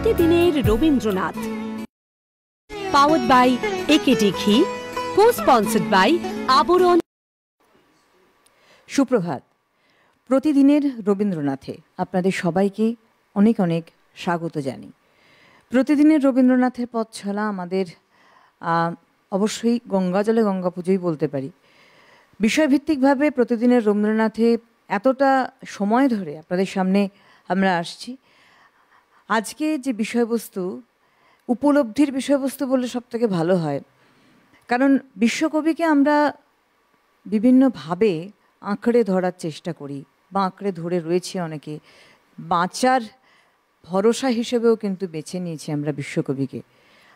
প্রতিদিনের Rabindranath, powered by AKD ঘি, কো-স্পন্সর্ড by আবরণ। সুপ্রভাত। প্রতিদিনের রবীন্দ্রনাথে আপনাদের সবাইকে অনেক অনেক স্বাগত জানি। প্রতিদিনের রবীন্দ্রনাথের পথ চলা আমাদের অবশ্যই গঙ্গা জলে গঙ্গা পুজোই বলতে পারি। বিষয়ভিত্তিকভাবে প্রতিদিনের রবীন্দ্রনাথে এতটা সময় ধরে আপনাদের সামনে আমরা আসছি। আজকে যে বিষয়বস্তু, উপলব্ধির বিষয়বস্তু বললে সবথেকে ভালো হয়, কারণ বিশ্বকবিকে আমরা বিভিন্নভাবে আঁকড়ে ধরার চেষ্টা করি বা আঁকড়ে ধরে রয়েছে অনেকে। বাঁচার ভরসা হিসেবেও কিন্তু বেছে নিয়েছি আমরা বিশ্বকবিকে।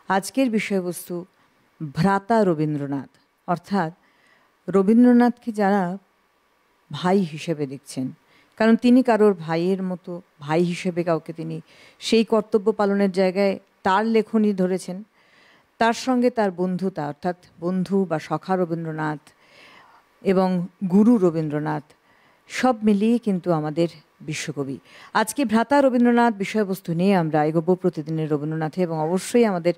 আজকের বিষয়বস্তু ভ্রাতা রবীন্দ্রনাথ, অর্থাৎ রবীন্দ্রনাথকে যারা ভাই হিসেবে দেখছেন, কারণ তিনি কারোর ভাইয়ের মতো ভাই হিসেবে কাউকে তিনি সেই কর্তব্য পালনের জায়গায় তার লেখনী ধরেছেন। তার সঙ্গে তার বন্ধুতা, অর্থাৎ বন্ধু বা সখা রবীন্দ্রনাথ এবং গুরু রবীন্দ্রনাথ, সব মিলিয়ে কিন্তু আমাদের বিশ্বকবি। আজকে ভ্রাতা রবীন্দ্রনাথ বিষয়বস্তু নিয়ে আমরা এগোবো প্রতিদিনের রবীন্দ্রনাথে, এবং অবশ্যই আমাদের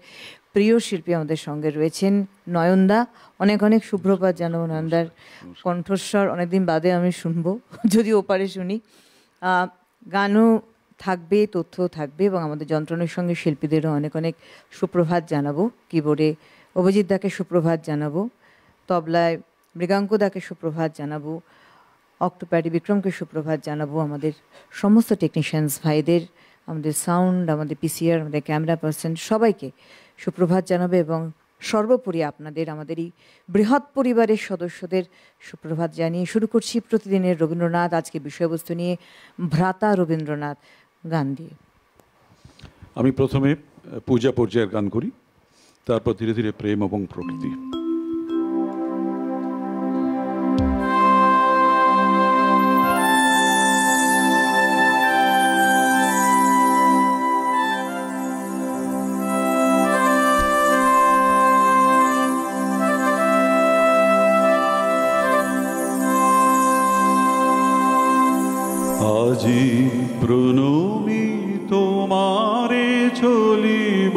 প্রিয় শিল্পী আমাদের সঙ্গে রয়েছেন নয়নদা। অনেক অনেক সুপ্রভাত জানাবো। নয়নদার কণ্ঠস্বর অনেকদিন বাদে আমি শুনবো, যদি ওপারে শুনি। গানও থাকবে, তথ্যও থাকবে, এবং আমাদের যন্ত্রণার সঙ্গে শিল্পীদেরও অনেক অনেক সুপ্রভাত জানাবো। কিবোর্ডে অভিজিৎ দাকে সুপ্রভাত জানাবো, তবলায় মৃগাঙ্ক দাকে সুপ্রভাত জানাবো, অক্টোপ্যাডি বিক্রমকে সুপ্রভাত জানাবো, আমাদের সমস্ত টেকনিশিয়ানস ভাইদের, আমাদের সাউন্ড, আমাদের পিসিআর, আমাদের ক্যামেরা পার্সন, সবাইকে সুপ্রভাত জানাবে, এবং সর্বোপরি আপনাদের, আমাদের এই বৃহৎ পরিবারের সদস্যদের সুপ্রভাত জানিয়ে শুরু করছি প্রতিদিনের রবীন্দ্রনাথ। আজকে বিষয়বস্তু নিয়ে ভ্রাতা রবীন্দ্রনাথ গান দিয়ে। আমি প্রথমে পূজা পর্যায়ের গান করি, তারপর ধীরে ধীরে প্রেম এবং প্রকৃতি। আজি প্রণমী তোমারে চলিব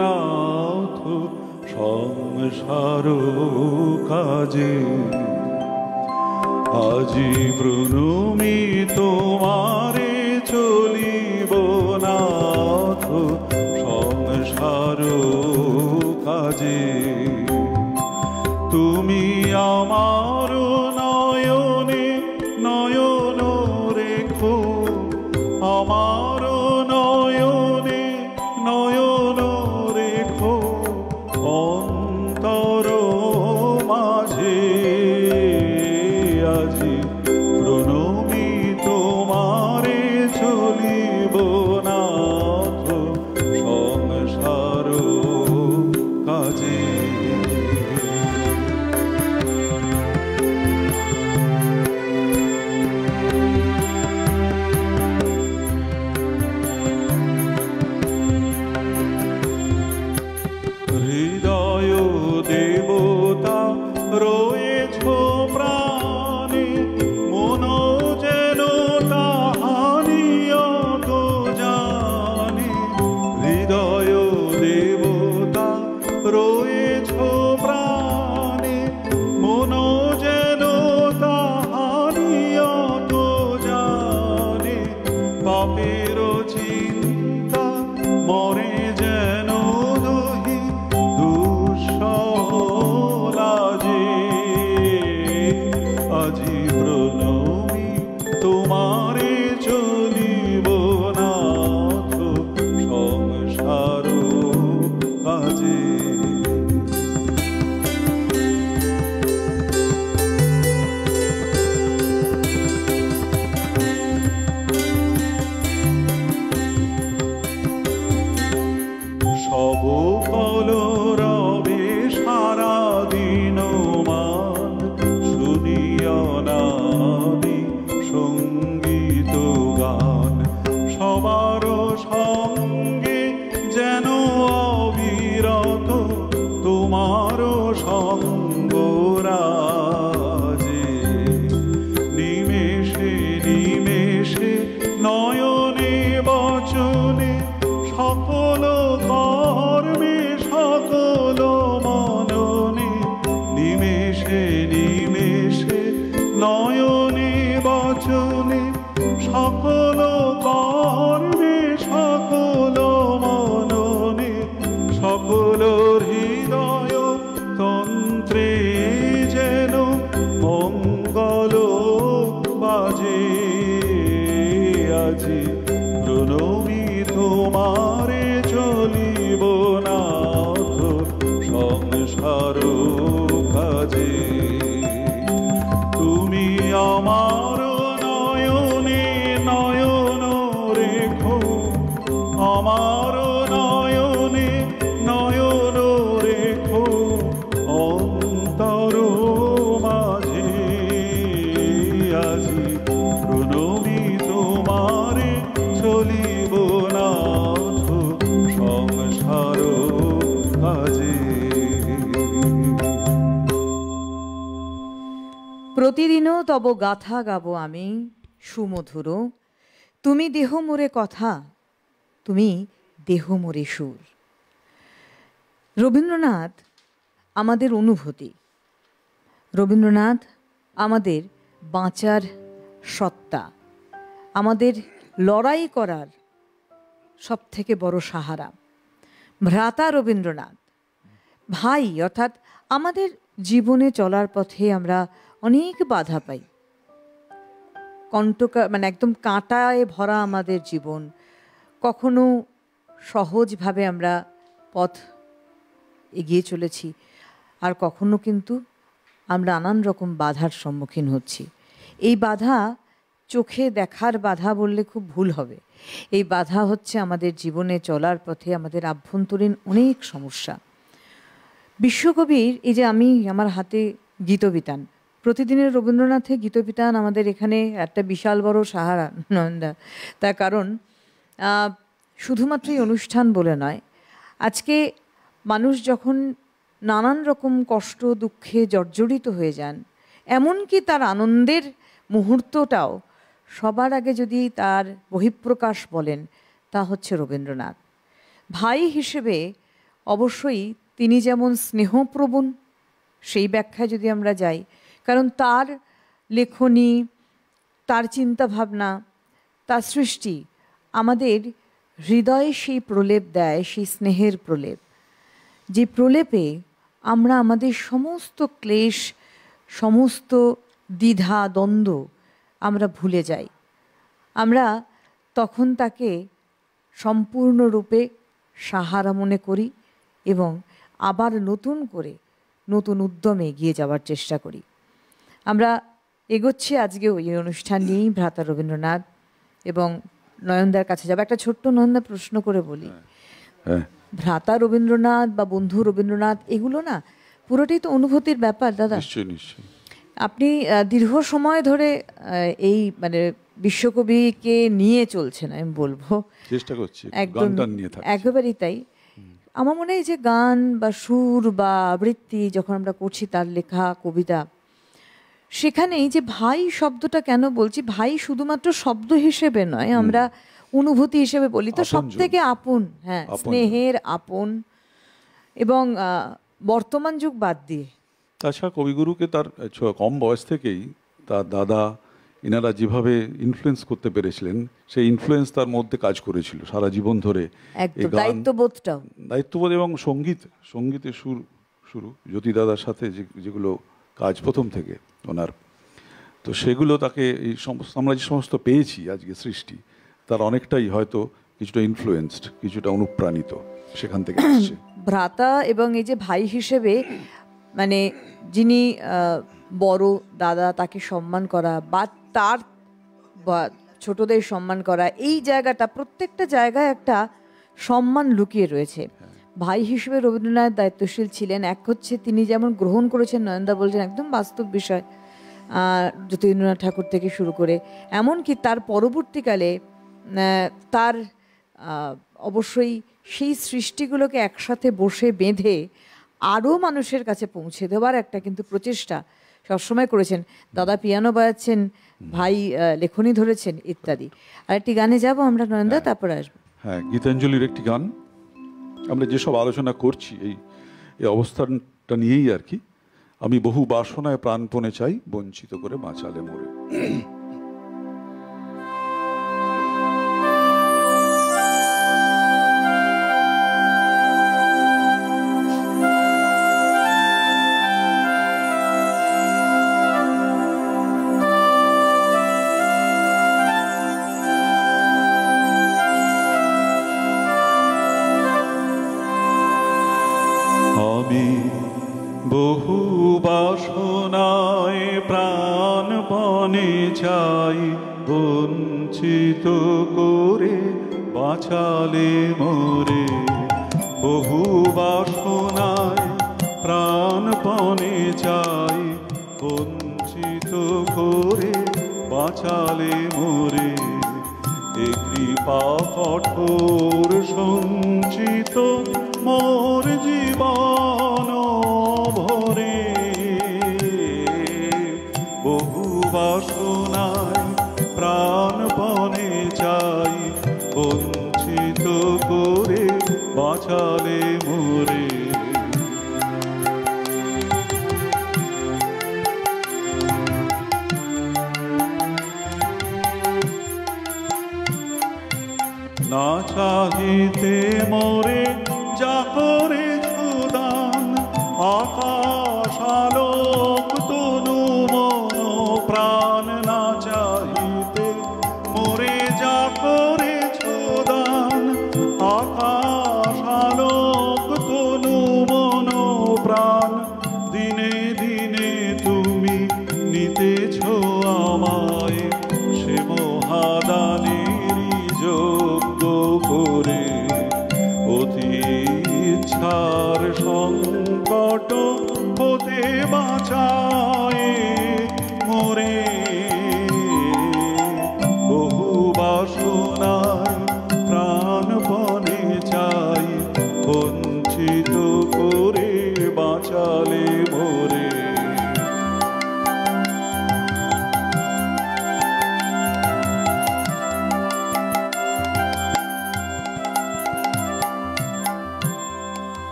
নাথ সংসার কাজে। আজি প্রণমী তোমারে চলিব নাথ সংসার কাজে। তুমি আমার নয়নে নয়ন রেখো, আমার নয়নে নয়ন রেখো অন্তর মাঝে। আজি প্রণমী তোমার সকল কর্মে সকল মননে সকল হৃদয় তন্ত্রে যেন মঙ্গল বাজে আজি প্রণমী তোমারে চলিব নাথ সংসার কাজে তুমি আমার নয়নে নয়ন রেখো আমার নয়নে নয়ন রেখো অন্তর মাঝে আজি প্রণমী তোমারে চলিব নাথ সংসার কাজে। প্রতিদিনও তব গাথা গাবো আমি সুমধুর, তুমি দেহ মোরে কথা, তুমি দেহ মোরে সুর। রবীন্দ্রনাথ আমাদের অনুভূতি, রবীন্দ্রনাথ আমাদের বাঁচার সত্তা, আমাদের লড়াই করার সবথেকে বড় সাহারা। ভ্রাতা রবীন্দ্রনাথ, ভাই, অর্থাৎ আমাদের জীবনে চলার পথে আমরা অনেক বাধা পাই, মানে একদম কাঁটায় ভরা আমাদের জীবন। কখনো সহজভাবে আমরা পথ এগিয়ে চলেছি, আর কখনো কিন্তু আমরা নানান রকম বাধার সম্মুখীন হচ্ছি। এই বাধা চোখে দেখার বাধা বললে খুব ভুল হবে। এই বাধা হচ্ছে আমাদের জীবনে চলার পথে আমাদের আভ্যন্তরীণ অনেক সমস্যা। বিশ্বকবির এই যে আমি আমার হাতে গীতবিতান, প্রতিদিনের রবীন্দ্রনাথের গীতবিতান আমাদের এখানে একটা বিশাল বড় সাহারা নন্দা। তার কারণ শুধুমাত্র এই অনুষ্ঠান বলে নয়, আজকে মানুষ যখন নানান রকম কষ্ট দুঃখে জর্জরিত হয়ে যান, এমনকি তার আনন্দের মুহূর্তটাও সবার আগে যদি তার বহিঃপ্রকাশ বলেন তা হচ্ছে রবীন্দ্রনাথ। ভাই হিসেবে অবশ্যই তিনি যেমন স্নেহপ্রবণ, সেই ব্যাখ্যায় যদি আমরা যাই, কারণ তার লেখনী, তার চিন্তাভাবনা, তার সৃষ্টি আমাদের হৃদয়ে সেই প্রলেপ দেয়, সেই স্নেহের প্রলেপ, যে প্রলেপে আমরা আমাদের সমস্ত ক্লেশ, সমস্ত দ্বিধা দ্বন্দ্ব আমরা ভুলে যাই। আমরা তখন তাকে সম্পূর্ণরূপে সাহারা মনে করি এবং আবার নতুন করে নতুন উদ্যমে এগিয়ে যাওয়ার চেষ্টা করি। আমরা এগোচ্ছি আজকেও এই অনুষ্ঠান নিয়েই, ভ্রাতা রবীন্দ্রনাথ, এবং নয়নদার কাছে যাবো। একটা ছোট্ট নয়নদা প্রশ্ন করে বলি, ভ্রাতা রবীন্দ্রনাথ বা বন্ধু রবীন্দ্রনাথ এগুলো না পুরোটাই তো অনুভূতির ব্যাপার দাদা। নিশ্চয়ই নিশ্চয়ই। আপনি দীর্ঘ সময় ধরে এই মানে বিশ্বকবিকে নিয়ে চলছেন, আমি বলবো চেষ্টা করছি একদম একেবারেই তাই। আমার মনে হয় যে গান বা সুর বা আবৃত্তি যখন আমরা করছি, তার লেখা কবিতা, সেখানেই যে ভাই শব্দটা কেন বলছি, ভাই শুধুমাত্র শব্দ হিসেবে নয়, আমরা অনুভূতি হিসেবে বলি তো, সব থেকে আপন, হ্যাঁ, স্নেহের আপন, এবং বর্তমান যুগ বাদ দিয়ে। তাছাড়া কবিগুরুকে তার কম বয়স থেকেই তার দাদা এনারা যেভাবে ইনফ্লুয়েন্স করতে পেরেছিলেন, সেই ইনফ্লুয়েন্স তার মধ্যে কাজ করেছিল সারা জীবন ধরে। দায়িত্ববোধ এবং সঙ্গীতের শুরু জ্যোতি দাদার সাথে যেগুলো কাজ প্রথম থেকে ওনার, তো সেগুলো তাকে এই সমস্ত আমরা যে সমস্ত পেয়েছি আজকে সৃষ্টি, তার অনেকটাই হয়তো কিছুটা ইনফ্লুয়েন্সড, কিছুটা অনুপ্রাণিত সেখান থেকে আসছে। ভ্রাতা এবং এই যে ভাই হিসেবে, মানে যিনি বড় দাদা, তাকে সম্মান করা বা তার ছোটদের সম্মান করা, এই জায়গাটা প্রত্যেকটা জায়গায় একটা সম্মান লুকিয়ে রয়েছে। ভাই হিসেবে রবীন্দ্রনাথ দায়িত্বশীল ছিলেন। এক হচ্ছে তিনি যেমন গ্রহণ করেছেন, নয়নদা বলছেন একদম বাস্তব বিষয়, জ্যোতিরিন্দ্রনাথ ঠাকুর থেকে শুরু করে, এমনকি তার পরবর্তীকালে তার অবশ্যই সেই সৃষ্টিগুলোকে একসাথে বসে বেঁধে আরও মানুষের কাছে পৌঁছে দেওয়ার একটা কিন্তু প্রচেষ্টা সবসময় করেছেন। দাদা পিয়ানো বাজাচ্ছেন, ভাই লেখনী ধরেছেন, ইত্যাদি। আর একটি গানে যাব আমরা নয়নদা, তারপর আসবো। হ্যাঁ, গীতাঞ্জলির একটি গান। আমরা যেসব আলোচনা করছি এই অবস্থানটা নিয়েই আর কি। আমি বহু বাসনায় প্রাণপণে চাই, বঞ্চিত করে বাঁচালে মোরে। প্রাণপণে চাই, বঞ্চিত করে বাঁচালে মোরে। বহু বাসনায় প্রাণপণে চাই, বঞ্চিত করে বাঁচালে মোরে। এ কৃপা কঠোর সঞ্চিত মোর জীবন ভরে। বহু বাসনায় প্রাণপণে চাই, বঞ্চিত করে বাঁচালে মোরে। না চাহিতে মোরে যা করেছ দান, আকাশ আলোক তনু মন প্রাণ। না চাহিতে মোরে যা করেছ দান, আকাশ আলোক তনু মন প্রাণ। দিনে দিনে তুমি নিতেছ আমায়, সে মহাদানেরই যোগ্য করে। অতি ইচ্ছার সংকট হতে বাঁচায় মোরে। বহু বাসনায় প্রাণপণে চাই, বঞ্চিত করে বাঁচালে মোরে।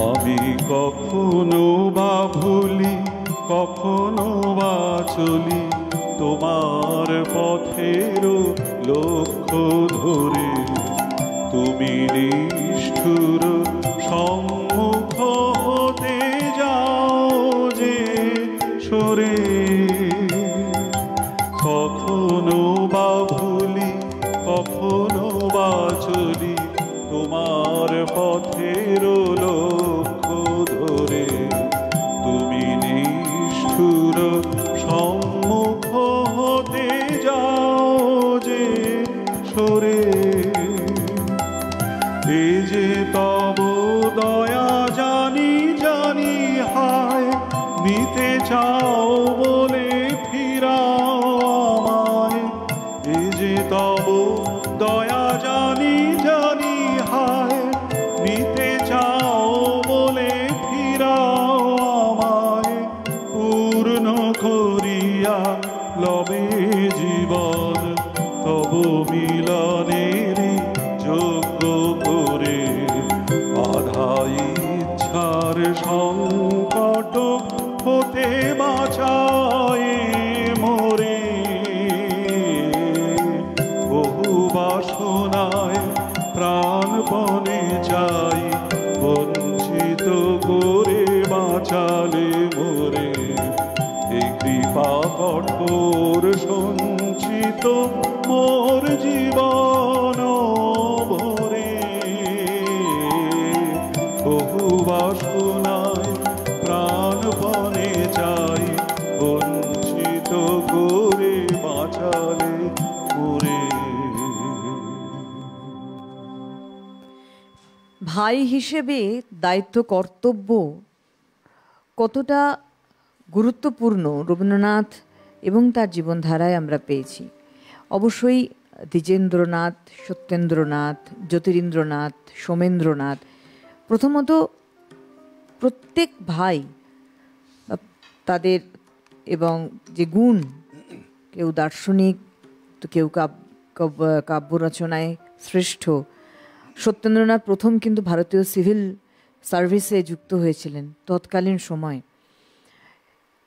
আমি কখনো বা ভুলি, কখনো বা চলি তোমার পথের লক্ষ্য ধরে। তুমি নিষ্ঠুর সম্মুখ হতে যাও যে সরে। কখনো বা ভুলি, কখনো বা চলি তোমার পথের লক্ষ্য ধরে। তুমি নিষ্ঠুর সম্মুখ হতে যাও যে সরে। এ যে তব দয়া জানি জানি হায়, নিতে চাও বলে ফিরাও আমায়। এ যে তব দয়া জানি জানি হায়, নিতে চাও বলে ফিরাও আমায়। পূর্ণ করিয়া লবে জীবন তব মিলনেরই যোগ্য করে। বাধা ইচ্ছার সংকট হতে বাঁচায় মোরে। বহু বাসনায় প্রাণপণে চাই, বঞ্চিত করে বাঁচালে মোরে। এই কৃপা কঠোর সঞ্চিত মোর জীবন ভরে। বহু বাসনায় প্রাণপণে চাই, বঞ্চিত করে বাঁচালে মোরে। ভাই হিসেবে দায়িত্ব কর্তব্য কতটা গুরুত্বপূর্ণ রবীন্দ্রনাথ এবং তার জীবনধারায় আমরা পেয়েছি। অবশ্যই দ্বিজেন্দ্রনাথ, সত্যেন্দ্রনাথ, জ্যোতিরিন্দ্রনাথ, সোমেন্দ্রনাথ, প্রথমত প্রত্যেক ভাই তাদের এবং যে গুণ, কেউ দার্শনিক তো কেউ কাব্য রচনায় শ্রেষ্ঠ। সত্যেন্দ্রনাথ প্রথম কিন্তু ভারতীয় সিভিল সার্ভিসে যুক্ত হয়েছিলেন তৎকালীন সময়,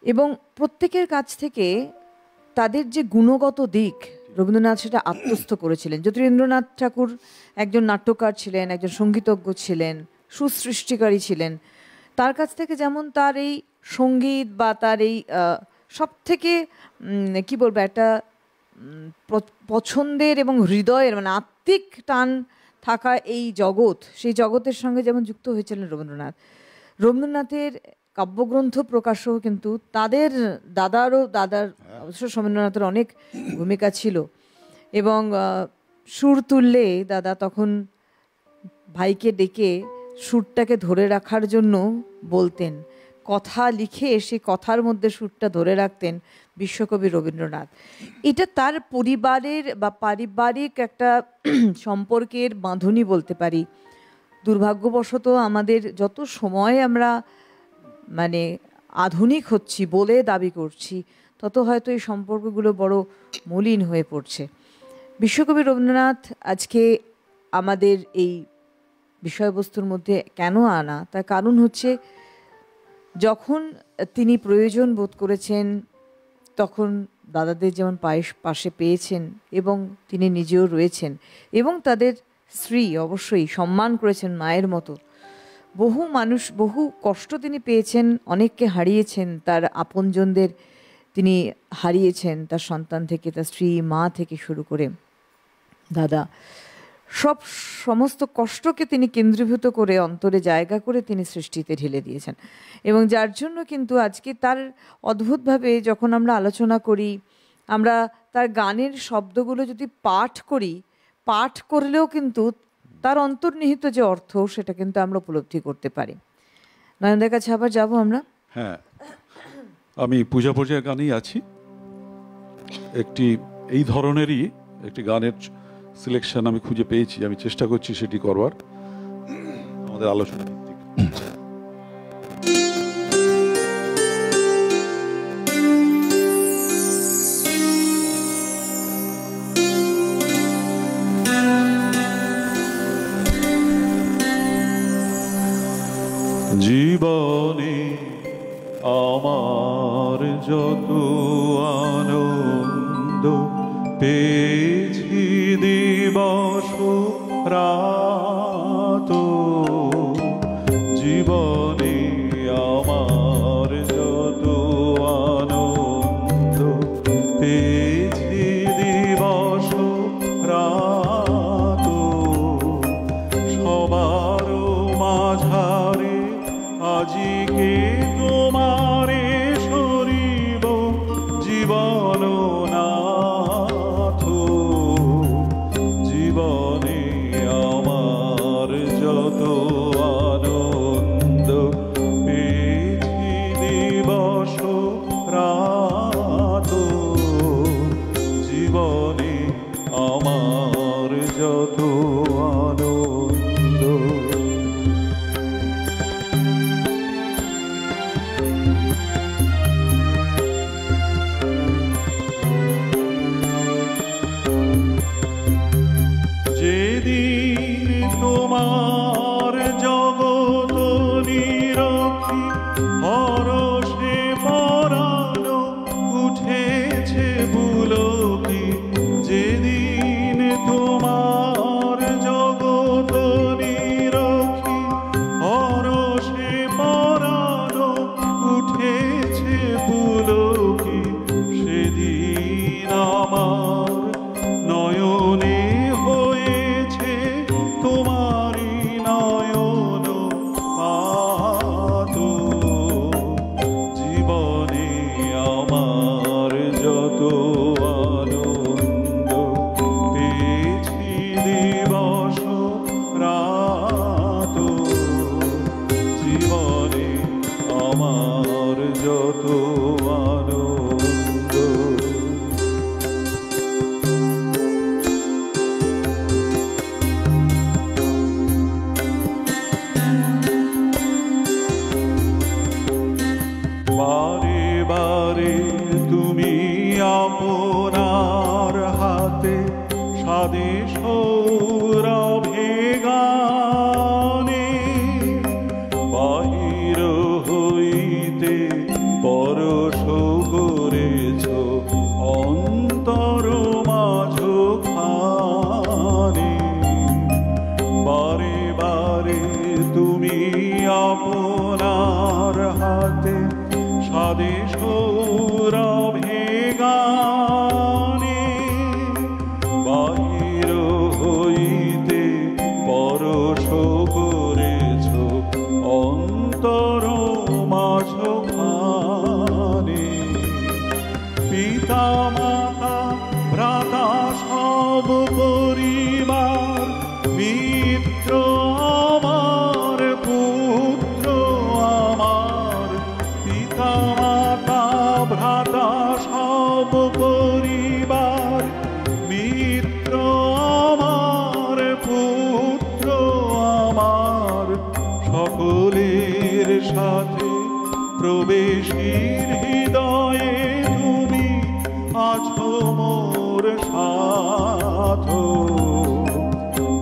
এবং প্রত্যেকের কাছ থেকে তাদের যে গুণগত দিক রবীন্দ্রনাথ সেটা আত্মস্থ করেছিলেন। জ্যোতিরিন্দ্রনাথ ঠাকুর একজন নাট্যকার ছিলেন, একজন সঙ্গীতজ্ঞ ছিলেন, সুসৃষ্টিকারী ছিলেন। তার কাছ থেকে যেমন তার এই সঙ্গীত বা তার এই সব থেকে কী বলবো, একটা পছন্দের এবং হৃদয়ের মানে আত্মিক টান থাকা এই জগৎ, সেই জগতের সঙ্গে যেমন যুক্ত হয়েছিলেন রবীন্দ্রনাথ। রবীন্দ্রনাথের কাব্যগ্রন্থ প্রকাশও কিন্তু তাদের দাদার অবশ্য সোমেন্দ্রনাথের অনেক ভূমিকা ছিল। এবং সুর তুললে দাদা তখন ভাইকে ডেকে সুরটাকে ধরে রাখার জন্য বলতেন, কথা লিখে সেই কথার মধ্যে সুরটা ধরে রাখতেন বিশ্বকবি রবীন্দ্রনাথ। এটা তার পরিবারের বা পারিবারিক একটা সম্পর্কের বাঁধনই বলতে পারি। দুর্ভাগ্যবশত আমাদের যত সময় আমরা মানে আধুনিক হচ্ছি বলে দাবি করছি, তত হয়তো এই সম্পর্কগুলো বড় মলিন হয়ে পড়ছে। বিশ্বকবি রবীন্দ্রনাথ আজকে আমাদের এই বিষয়বস্তুর মধ্যে কেন আনা, তার কারণ হচ্ছে যখন তিনি প্রয়োজন বোধ করেছেন তখন দাদাদের যেমন পাশে পেয়েছেন এবং তিনি নিজেও রয়েছেন, এবং তাদের স্ত্রী অবশ্যই সম্মান করেছেন মায়ের মতো। বহু মানুষ, বহু কষ্ট তিনি পেয়েছেন, অনেককে হারিয়েছেন, তার আপনজনদের তিনি হারিয়েছেন, তার সন্তান থেকে, তার স্ত্রী, মা থেকে শুরু করে দাদা, সমস্ত কষ্টকে তিনি কেন্দ্রীভূত করে অন্তরে জায়গা করে তিনি সৃষ্টিতে ঢেলে দিয়েছেন। এবং যার জন্য কিন্তু আজকে তার অদ্ভুতভাবে যখন আমরা আলোচনা করি, আমরা তার গানের শব্দগুলো যদি পাঠ করলেও কিন্তু তার অন্তর্নিহিত যে অর্থ সেটা কিন্তু আমরা উপলব্ধি করতে পারি। নয়নদার কাছে আবার যাবো আমরা। হ্যাঁ, আমি পূজা পূজার গানেই আছি। একটি এই ধরনেরই একটি গানের সিলেকশন আমি খুঁজে পেয়েছি, আমি চেষ্টা করছি সেটি করবার আমাদের আলোচনা ভিত্তিক। জীবনে আমার যত আনন্দ পেয়েছি দিবস রাত, জীবনে আমার যত আনন্দ পেয়েছি দিবস রাত, সবার মাঝারে আজিকে তোমারে সরিব জীবন নাথ, জীবনে আমার যত আনন্দ পেয়েছি দিবস রাত, জীবনে আমার যত আনন্দ। যেদিন তোমার জগত নিরখি হরষে পরানো উঠেছে পুলকি, যেদিন তোমার জগত নিরখি হরষে পরানো উঠেছে পুলকি, সেদিন আমার নয়নে হয়েছে তোমারি নয়ন পাত, জীবনে আমার যত আনন্দ পেয়েছি দিবস রাত, জীবনে আমার যত আনন্দ। বারে বারে তুমি আপনার হাতে সাদে সৌরভে গানে, বাহির হইতে পরশ করেছ অন্তর মাঝখানে, বারে বারে তুমি আপনার হাতে সাদে সৌরভে গানে, বাহির হইতে পরশ করেছ অন্তর মাঝখানে, সব পরিবার, মিত্র আমার, পুত্র আমার, পিতা মাতা ভ্রাতা সব পরিবার, মিত্র আমার, পুত্র আমার, সকলের সাথে প্রবেশীর হৃদয়ে তুমি আছো মোর সাথ।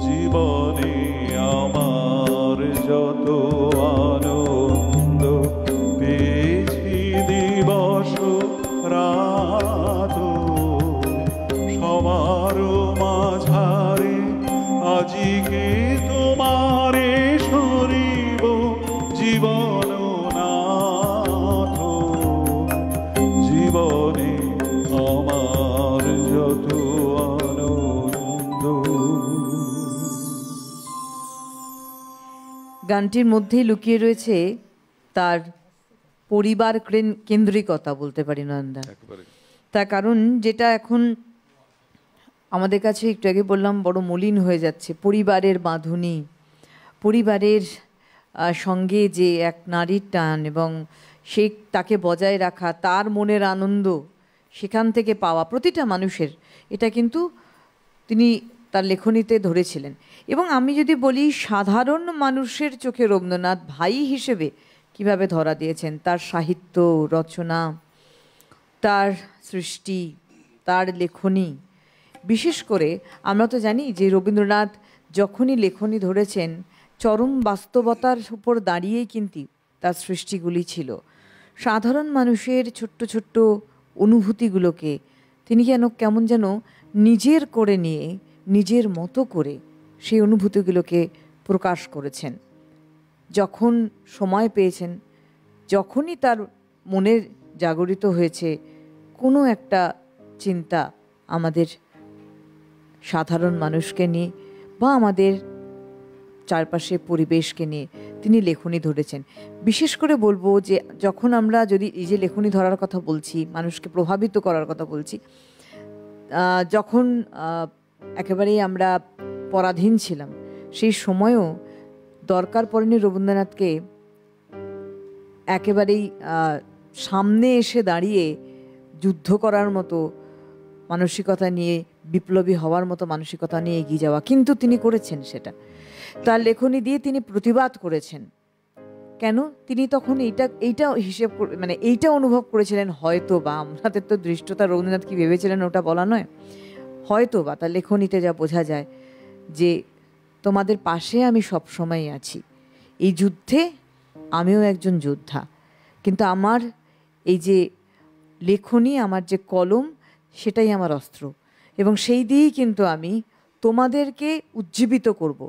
জীবনে আমার যত আনন্দ পেয়েছি দিবস রাত, সবার মাঝারে আজিকে তোমারে শরীব জীবন নাথ। জীবনে আমার যত আনন্দ। গানটির মধ্যেই লুকিয়ে রয়েছে তার পরিবার কেন্দ্রিকতা বলতে পারি নয়নদা। তার কারণ যেটা এখন আমাদের কাছে একটু আগে বললাম বড় মলিন হয়ে যাচ্ছে, পরিবারের বাঁধুনি, পরিবারের সঙ্গে যে এক নারীর টান এবং সে তাকে বজায় রাখা, তার মনের আনন্দ সেখান থেকে পাওয়া প্রতিটা মানুষের, এটা কিন্তু তিনি তার লেখনীতে ধরেছিলেন। এবং আমি যদি বলি সাধারণ মানুষের চোখে রবীন্দ্রনাথ ভাই হিসেবে কিভাবে ধরা দিয়েছেন, তার সাহিত্য রচনা, তার সৃষ্টি, তার লেখনী। বিশেষ করে আমরা তো জানি যে রবীন্দ্রনাথ যখনই লেখনী ধরেছেন চরম বাস্তবতার উপর দাঁড়িয়েই কিন্তু তার সৃষ্টিগুলি ছিল। সাধারণ মানুষের ছোট্ট ছোট্ট অনুভূতিগুলোকে তিনি কেমন যেন নিজের করে নিয়ে নিজের মতো করে সেই অনুভূতিগুলোকে প্রকাশ করেছেন। যখন সময় পেয়েছেন, যখনই তার মনের জাগরিত হয়েছে কোনো একটা চিন্তা আমাদের সাধারণ মানুষকে নিয়ে বা আমাদের চারপাশে পরিবেশকে নিয়ে, তিনি লেখনী ধরেছেন। বিশেষ করে বলবো যে যখন আমরা যদি এই যে লেখনী ধরার কথা বলছি, মানুষকে প্রভাবিত করার কথা বলছি, যখন একেবারেই আমরা পরাধীন ছিলাম সেই সময়ও দরকার পড়েনি রবীন্দ্রনাথকে একেবারেই সামনে এসে দাঁড়িয়ে যুদ্ধ করার মতো মানসিকতা নিয়ে, বিপ্লবী হওয়ার মতো মানসিকতা নিয়ে এগিয়ে যাওয়া, কিন্তু তিনি করেছেন সেটা। তার লেখনী দিয়ে তিনি প্রতিবাদ করেছেন। কেন? তিনি তখন এইটা হিসেব মানে এইটা অনুভব করেছিলেন, হয়তো বা আমাদের তো দৃষ্টতা রবীন্দ্রনাথ কি ভেবেছিলেন ওটা বলা নয়, হয়তো বা তার লেখনীতে যা বোঝা যায় যে তোমাদের পাশে আমি সবসময় আছি, এই যুদ্ধে আমিও একজন যোদ্ধা, কিন্তু আমার এই যে লেখনী, আমার যে কলম, সেটাই আমার অস্ত্র, এবং সেই দিয়েই কিন্তু আমি তোমাদেরকে উজ্জীবিত করব।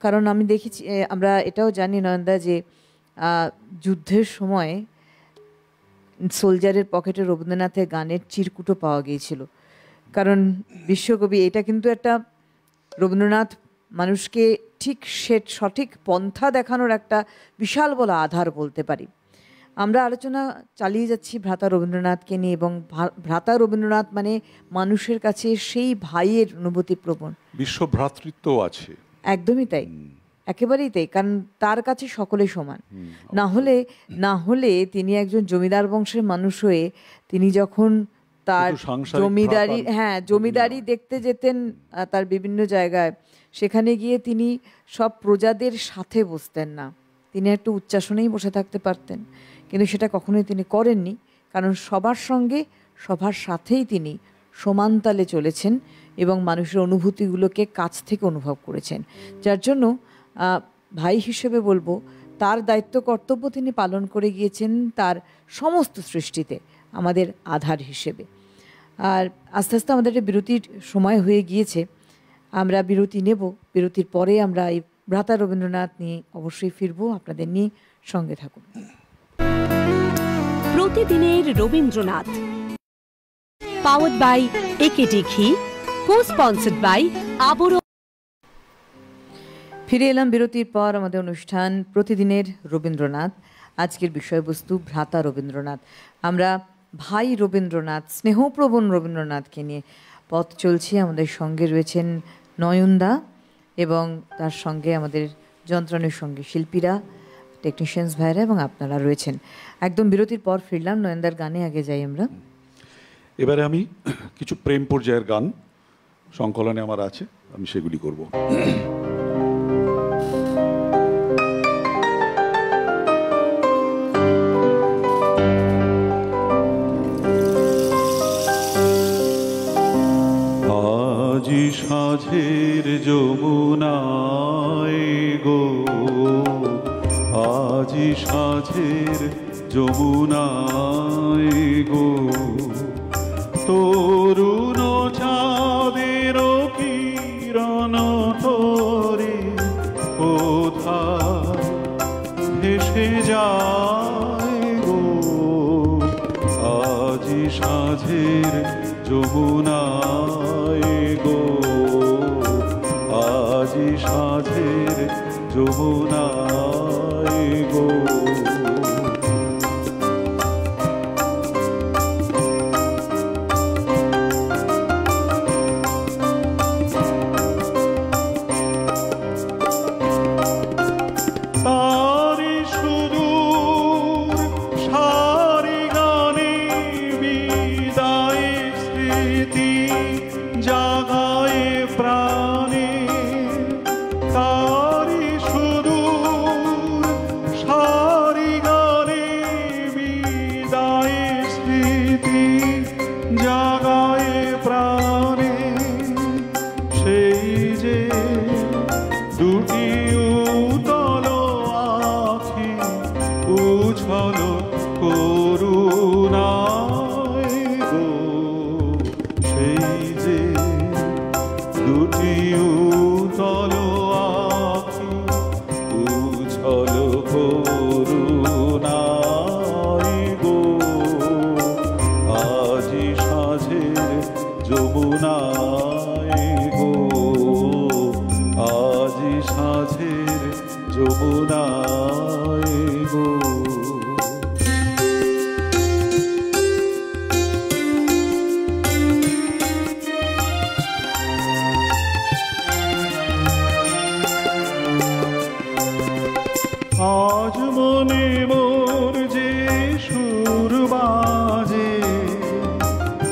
কারণ আমি দেখেছি, আমরা এটাও জানি নয়নদা যে যুদ্ধের সময় সোলজারের পকেটে রবীন্দ্রনাথের গানের চিরকুটো পাওয়া গিয়েছিল। কারণ বিশ্বকবি, এটা কিন্তু একটা রবীন্দ্রনাথ মানুষকে ঠিক সঠিক পন্থা দেখানোর একটা বিশাল বড় আধার বলতে পারি। আমরা আলোচনা চালিয়ে যাচ্ছি ভ্রাতা রবীন্দ্রনাথকে নিয়ে, এবং ভ্রাতা রবীন্দ্রনাথ মানে মানুষের কাছে সেই ভাইয়ের অনুভূতি প্রবণ, বিশ্বভ্রাতৃত্ব আছে। একদমই তাই, একেবারেই তাই। কারণ তার কাছে সকলে সমান। না হলে তিনি একজন জমিদার বংশের মানুষ হয়ে তিনি যখন তার জমিদারি দেখতে যেতেন তার বিভিন্ন জায়গায়, সেখানে গিয়ে তিনি সব প্রজাদের সাথে বসতেন না, তিনি একটু উচ্চাসনেই বসে থাকতে পারতেন, কিন্তু সেটা কখনোই তিনি করেননি। কারণ সবার সঙ্গে সবার সাথেই তিনি সমান তালে চলেছেন এবং মানুষের অনুভূতিগুলোকে কাছ থেকে অনুভব করেছেন। যার জন্য ভাই হিসেবে বলবো তার দায়িত্ব কর্তব্য তিনি পালন করে গিয়েছেন তার সমস্ত সৃষ্টিতে আমাদের আধার হিসেবে। আর আস্তে আস্তে আমাদের একটা বিরতির সময় হয়ে গিয়েছে, আমরা বিরতি নেব। বিরতির পরে আমরা এই ভ্রাতা রবীন্দ্রনাথ নিয়ে অবশ্যই ফিরবো, আপনাদের নিয়ে সঙ্গে থাকুন। প্রতিদিনের রবীন্দ্রনাথ, পাওয়ার্ড বাই একেডি ঘি, কো-স্পন্সর্ড বাই আবরণ। ফিরে এলাম বিরতির পর। আমাদের অনুষ্ঠান প্রতিদিনের রবীন্দ্রনাথ। আজকের বিষয়বস্তু ভ্রাতা রবীন্দ্রনাথ। আমরা ভাই রবীন্দ্রনাথ, স্নেহপ্রবণ রবীন্দ্রনাথকে নিয়ে পথ চলছে। আমাদের সঙ্গে রয়েছেন নয়নদা এবং তার সঙ্গে আমাদের যন্ত্রণের সঙ্গে শিল্পীরা, টেকনিশিয়ানস ভাইরা এবং আপনারা রয়েছেন। একদম বিরতির পর ফিরলাম। নয়নদার গানে আগে যাই আমরা। এবারে আমি কিছু প্রেম পর্যায়ের গান সংকলনে আমার আছে, আমি সেগুলি করব। আজি সাঁঝের যমুনায় গো, আজি সাঁঝের যমুনায় গো, তরুণ চাঁদের কিরণ তোরে কোথায় ভেসে যায় গো, আজি সাঁঝের যমুনায় গো, আজি সাঁঝের যমুনায় গো। আজ মনে মোর যে সুর বাজে,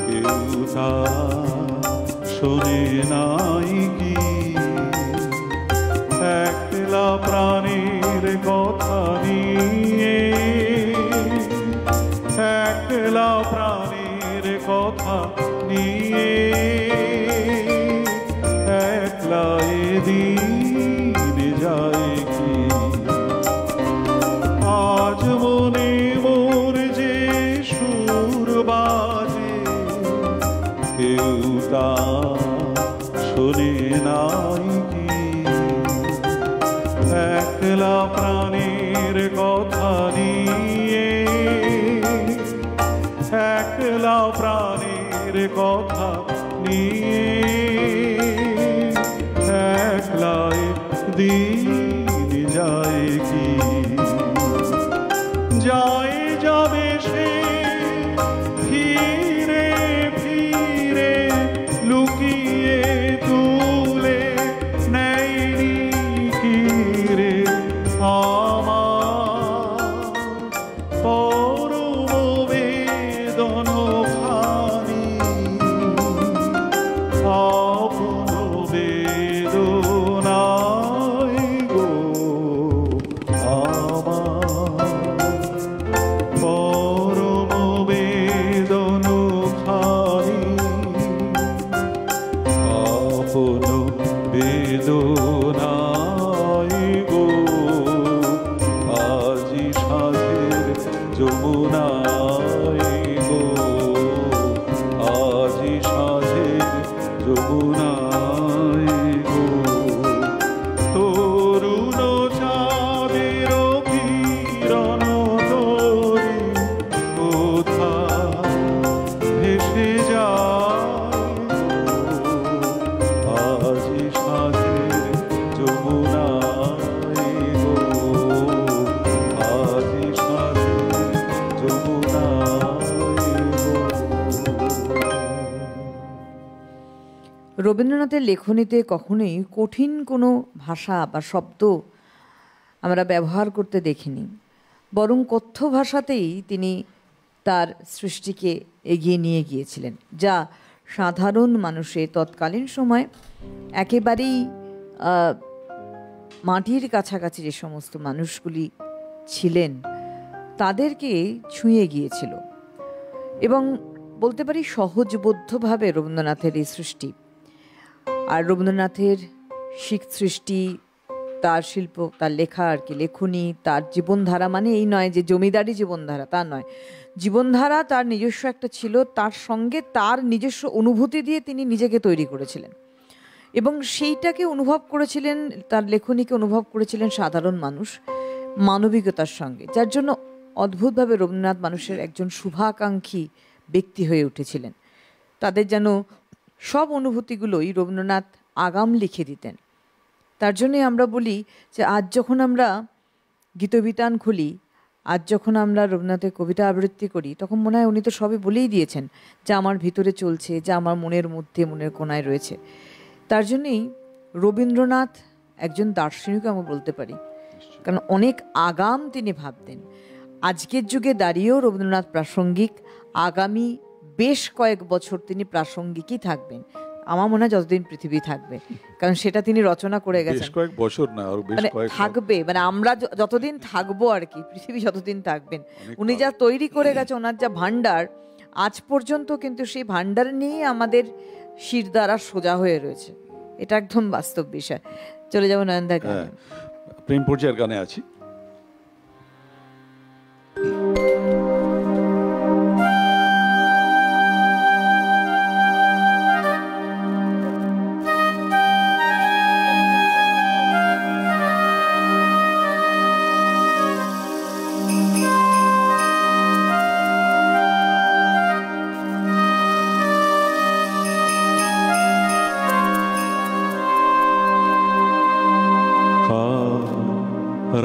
কেউ তা শোনে নাই কি, একলা প্রাণীর কথা নিয়ে, একলা প্রাণীর কথা নিয়ে, একলা এদিন যায় কি। আজ মনে মোর যে সুর বাজে, কেউ তা শোনে নাই কি, একলা প্রাণীর কথা নিয়ে, একলা প্রাণীর কথা নিয়ে, একলা দিন যায় কি। যায় যাবে সে ফিরে ফিরে, লুকিয়ে তুলে নেয়নি কি রে আমার পরম বেদন খানি, আপন বেদনায় গো আমার পরম বেদন খানি, আপন বেদনায় গো, আজি সাঁঝের যমুনায় গো, আজি সাঁঝের যমুনায় গো, তরুণ চাঁদের কিরণ তোরে কোথায় ভেসে যায়, আজি সাঁঝের যমুনায় গো, আজি সাঁঝের যমুনায় গো। রবীন্দ্রনাথের লেখনীতে কখনোই কঠিন কোনো ভাষা বা শব্দ আমরা ব্যবহার করতে দেখিনি, বরং কথ্য ভাষাতেই তিনি তার সৃষ্টিকে এগিয়ে নিয়ে গিয়েছিলেন, যা সাধারণ মানুষের তৎকালীন সময় একেবারেই মাটির কাছাকাছি যে সমস্ত মানুষগুলি ছিলেন তাদেরকে ছুঁয়ে গিয়েছিল। এবং বলতে পারি সহজবোধ্যভাবে রবীন্দ্রনাথের এই সৃষ্টি, আর রবীন্দ্রনাথের সৃষ্টি, তার শিল্প, তার লেখা আর কি, লেখনী, তার জীবনধারা, মানে এই নয় যে জমিদারি জীবনধারা, তা নয়, জীবনধারা তার নিজস্ব একটা ছিল, তার সঙ্গে তার নিজস্ব অনুভূতি দিয়ে তিনি নিজেকে তৈরি করেছিলেন এবং সেইটাকে অনুভব করেছিলেন, তার লেখনীকে অনুভব করেছিলেন সাধারণ মানুষ মানবিকতার সঙ্গে, যার জন্য অদ্ভুতভাবে রবীন্দ্রনাথ মানুষের একজন শুভাকাঙ্ক্ষী ব্যক্তি হয়ে উঠেছিলেন। তাদের যেন সব অনুভূতিগুলোই রবীন্দ্রনাথ আগাম লিখে দিতেন। তার জন্যই আমরা বলি যে আজ যখন আমরা গীতবিতান খুলি, আজ যখন আমরা রবীন্দ্রনাথের কবিতা আবৃত্তি করি, তখন মনে হয় উনি তো সবই বলেই দিয়েছেন যা আমার ভিতরে চলছে, যা আমার মনের মধ্যে, মনের কোনায় রয়েছে। তার জন্যই রবীন্দ্রনাথ একজন দার্শনিক আমরা বলতে পারি, কারণ অনেক আগাম তিনি ভাবতেন। আজকের যুগে দাঁড়িয়েও রবীন্দ্রনাথ প্রাসঙ্গিক, আগামী বেশ কয়েক বছর তিনি প্রাসঙ্গিকই থাকবেন, আমার মনে হয় যতদিন পৃথিবী থাকবে, কারণ সেটা তিনি রচনা করে গেছেন। কয়েক বছর না, আরো বেশ কয়েক থাকবে, মানে আমরা যতদিন থাকবো আর কি, পৃথিবী যতদিন থাকবেন, উনি যা তৈরি করে গেছে, ওনার যা ভান্ডার, আজ পর্যন্ত কিন্তু সেই ভান্ডার নিয়েই আমাদের শির দ্বারা সোজা হয়ে রয়েছে। এটা একদম বাস্তব বিষয়। চলে যাবো নয়নদার গানে। প্রেম পর্যায়ের গানে আছি।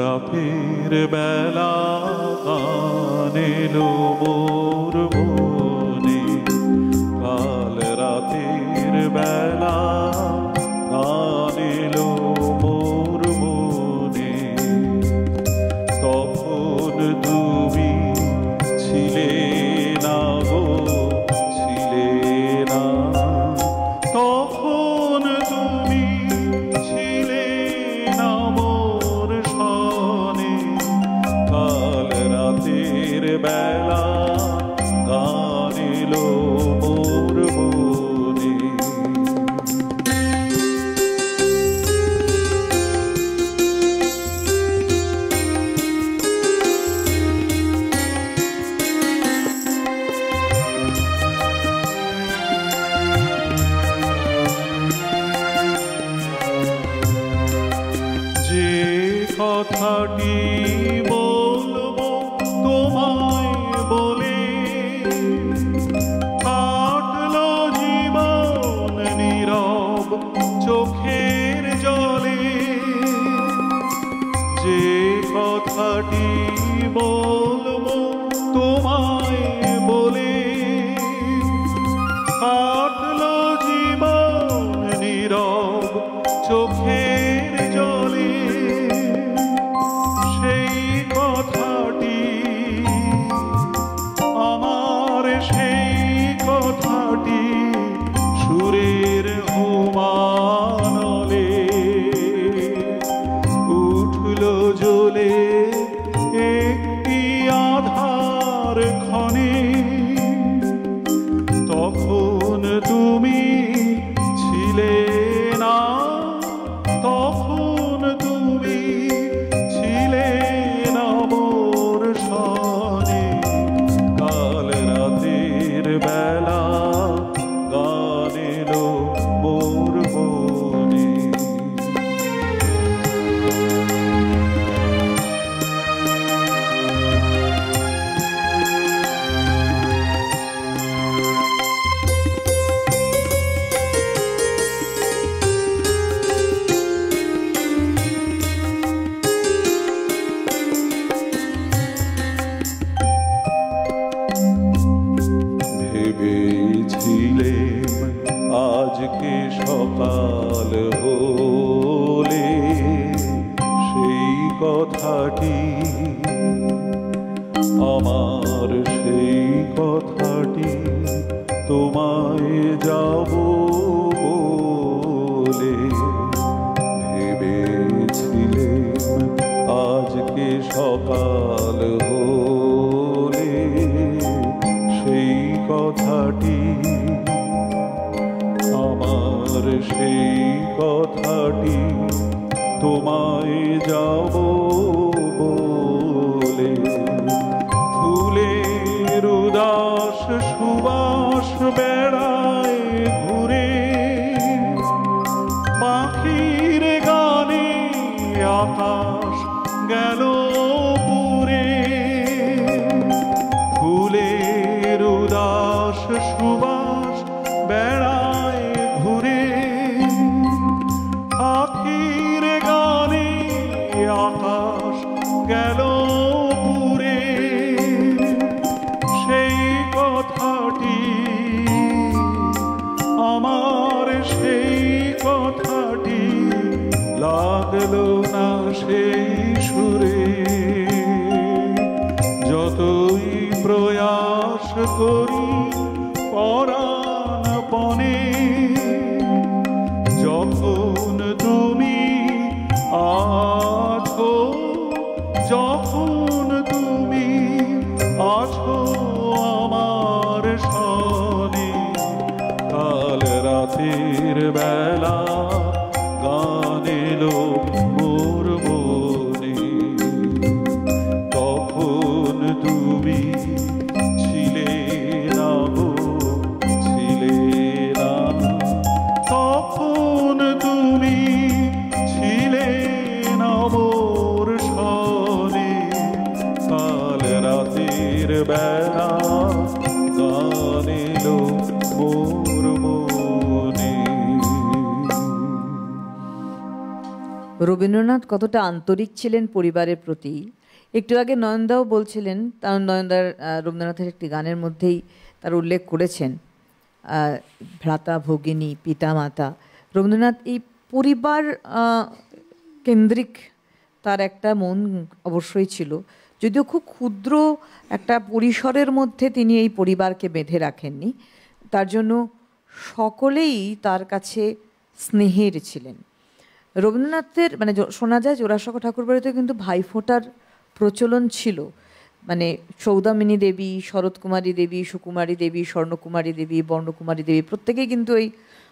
রাতের বেলা আনেলো মোর মনে, কাল রাতের বেলা আনেলো মোর মনে, তখন তুমি ছিলে না গো, ছিলে না, তখন তুমি ছিলে না মোর সনে, কাল রাতের বেলা গানিল মোর মনে। যে কথাটি বলবো তোমায় বলে, কাটলো জীবন নীরব চোখের জলে, যে কথাটি বলবো তোমায় বলে, কাটলো জীবন নীরব চোখের জলে, সেই কথাটি আমার, সেই কথাটি সুরের হোমানলে উঠলো জ্বলে একটি আধার ক্ষণে, তখন তুমি ছিলে না, তখন হলে সেই কথাটি, আমার সেই কথাটি তোমায় যাব বলে ভেবেছিলেন আজকে সকাল হলে সেই কথাটি, আমার সেই কথাটি তোমায় যাব বলে ফুলের উদাস সুবাস বেড়ায় ঘুরে পাখির গানে আকাশ গেল পুরে, ফুলের উদাস সুবাস বেড়ায় ঘুরে পাখির গানে আকাশ গেল পুরে সেই কথাটি, আমার সেই কথাটি লাগলো না সেই সুরে, যতই প্রয়াস করি পরাণপণে, যখন তুমি আছো, যখন তুমি আছো আমার সনে, কাল রাতের বেলা গান এলো মোর মনে, তখন তুমি ছিলে না গো, ছিলে না, তখন তুমি ছিলে না মোর সনে, কাল রাতের বেলা গান এলো মোর মনে। রবীন্দ্রনাথ কতটা আন্তরিক ছিলেন পরিবারের প্রতি, একটু আগে নয়নদাও বলছিলেন, তার নয়নদার রবীন্দ্রনাথের একটি গানের মধ্যেই তার উল্লেখ করেছেন ভ্রাতা ভগিনী পিতা মাতা। রবীন্দ্রনাথ এই পরিবার কেন্দ্রিক তার একটা মন অবশ্যই ছিল, যদিও খুব ক্ষুদ্র একটা পরিসরের মধ্যে তিনি এই পরিবারকে বেঁধে রাখেননি, তার জন্য সকলেই তার কাছে স্নেহের ছিলেন। রবীন্দ্রনাথের মানে শোনা যায় জোড়াসাঁকো ঠাকুরবাড়িতে কিন্তু ভাইফোঁটার প্রচলন ছিল, মানে সৌদামিনী দেবী, শরৎকুমারী দেবী, সুকুমারী দেবী, স্বর্ণকুমারী দেবী, বর্ণকুমারী দেবী প্রত্যেকেই কিন্তু এই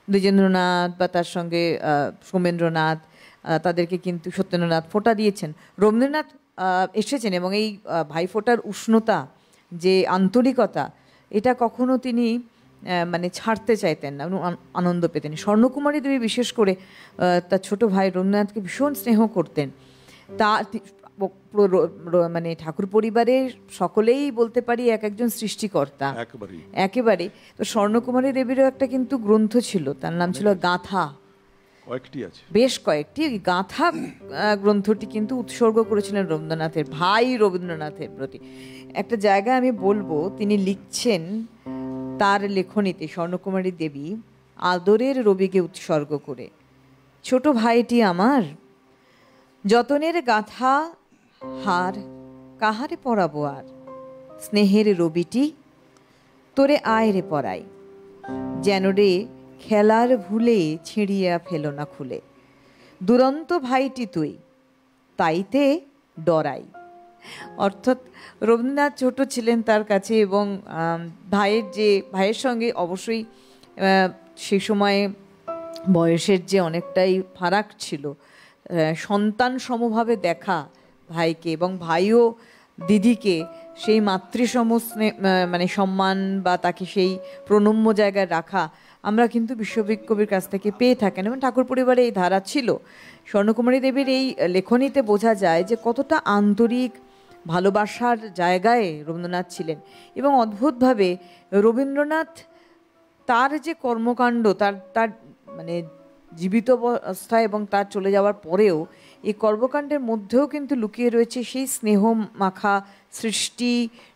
দ্বিজেন্দ্রনাথ বা তার সঙ্গে সোমেন্দ্রনাথ তাদেরকে কিন্তু সত্যেন্দ্রনাথ ফোঁটা দিয়েছেন। রবীন্দ্রনাথ এসেছেন এবং এই ভাইফোঁটার উষ্ণতা, যে আন্তরিকতা, এটা কখনো তিনি মানে ছাড়তে চাইতেন না, আনন্দ পেতেন। স্বর্ণকুমারী দেবী বিশেষ করে তার ছোট ভাই রবীন্দ্রনাথকে ভীষণ স্নেহ করতেন। তা মানে ঠাকুর পরিবারের সকলেই বলতে পারি এক একজন সৃষ্টিকর্তা একেবারে। তো স্বর্ণকুমারী দেবীরও একটা কিন্তু গ্রন্থ ছিল, তার নাম ছিল গাঁথা, বেশ কয়েকটি। গাঁথা গ্রন্থটি কিন্তু উৎসর্গ করেছিলেন রবীন্দ্রনাথের ভাই রবীন্দ্রনাথের প্রতি। একটা জায়গায় আমি বলবো, তিনি লিখছেন তার লেখনীতে, স্বর্ণকুমারী দেবী আদরের রবিকে উৎসর্গ করে, ছোট ভাইটি আমার যতনের গাঁথা হার কাহারে পরাবো আর, স্নেহের রবিটি তোরে আয় রে পরাই, যেন রে খেলার ভুলে ছিঁড়িয়া ফেলো না খুলে, দুরন্ত ভাইটি তুই তাইতে ডরাই। অর্থাৎ রবীন্দ্রনাথ ছোট ছিলেন তার কাছে, এবং ভাইয়ের সঙ্গে অবশ্যই সেই সময়ে বয়সের যে অনেকটাই ফারাক ছিল, সন্তান সমভাবে দেখা ভাইকে এবং ভাইও দিদিকে সেই মাতৃসম মানে সম্মান বা তাকে সেই প্রণম্য জায়গায় রাখা আমরা কিন্তু বিশ্বকবির কাছ থেকে পেয়ে থাকেন, এবং ঠাকুর পরিবারে এই ধারা ছিল। স্বর্ণকুমারী দেবীর এই লেখনীতে বোঝা যায় যে কতটা আন্তরিক ভালোবাসার জায়গায় রবীন্দ্রনাথ ছিলেন। এবং অদ্ভুতভাবে রবীন্দ্রনাথ তার যে কর্মকাণ্ড, তার মানে জীবিত অবস্থায় এবং তার চলে যাওয়ার পরেও এই কর্মকাণ্ডের মধ্যেও কিন্তু লুকিয়ে রয়েছে সেই স্নেহ মাখা সৃষ্টি,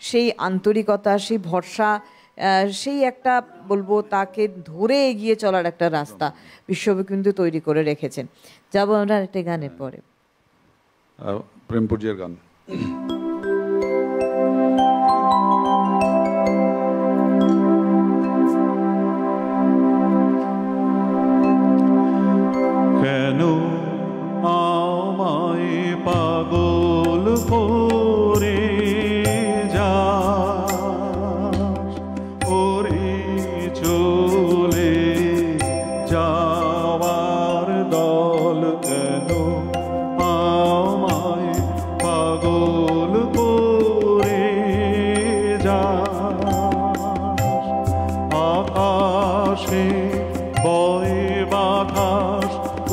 সেই আন্তরিকতা, সেই ভরসা, সেই একটা বলবো তাকে ধরে এগিয়ে চলার একটা রাস্তা বিশ্বকবি কিন্তু তৈরি করে রেখেছেন। যাবো আমরা একটা গানের পরে, প্রেম পর্যায়ের গান। কেন আমায় পাগল করে যাস ওরে চলে যাওয়ার দল, কেন আমায় পাগল করে যাস আকাশে বয় বাতাস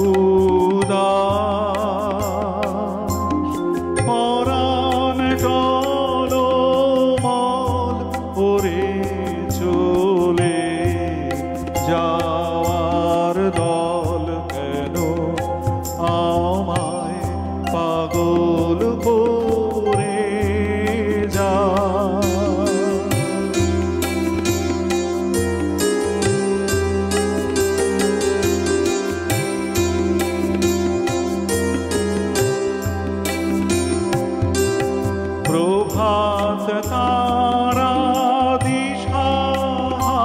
উদাস পরাণ টলমল ওরে চলে যাওয়ার দল, কেন আমায় পাগল করে যাস। প্রভাত তারা দিশাহারা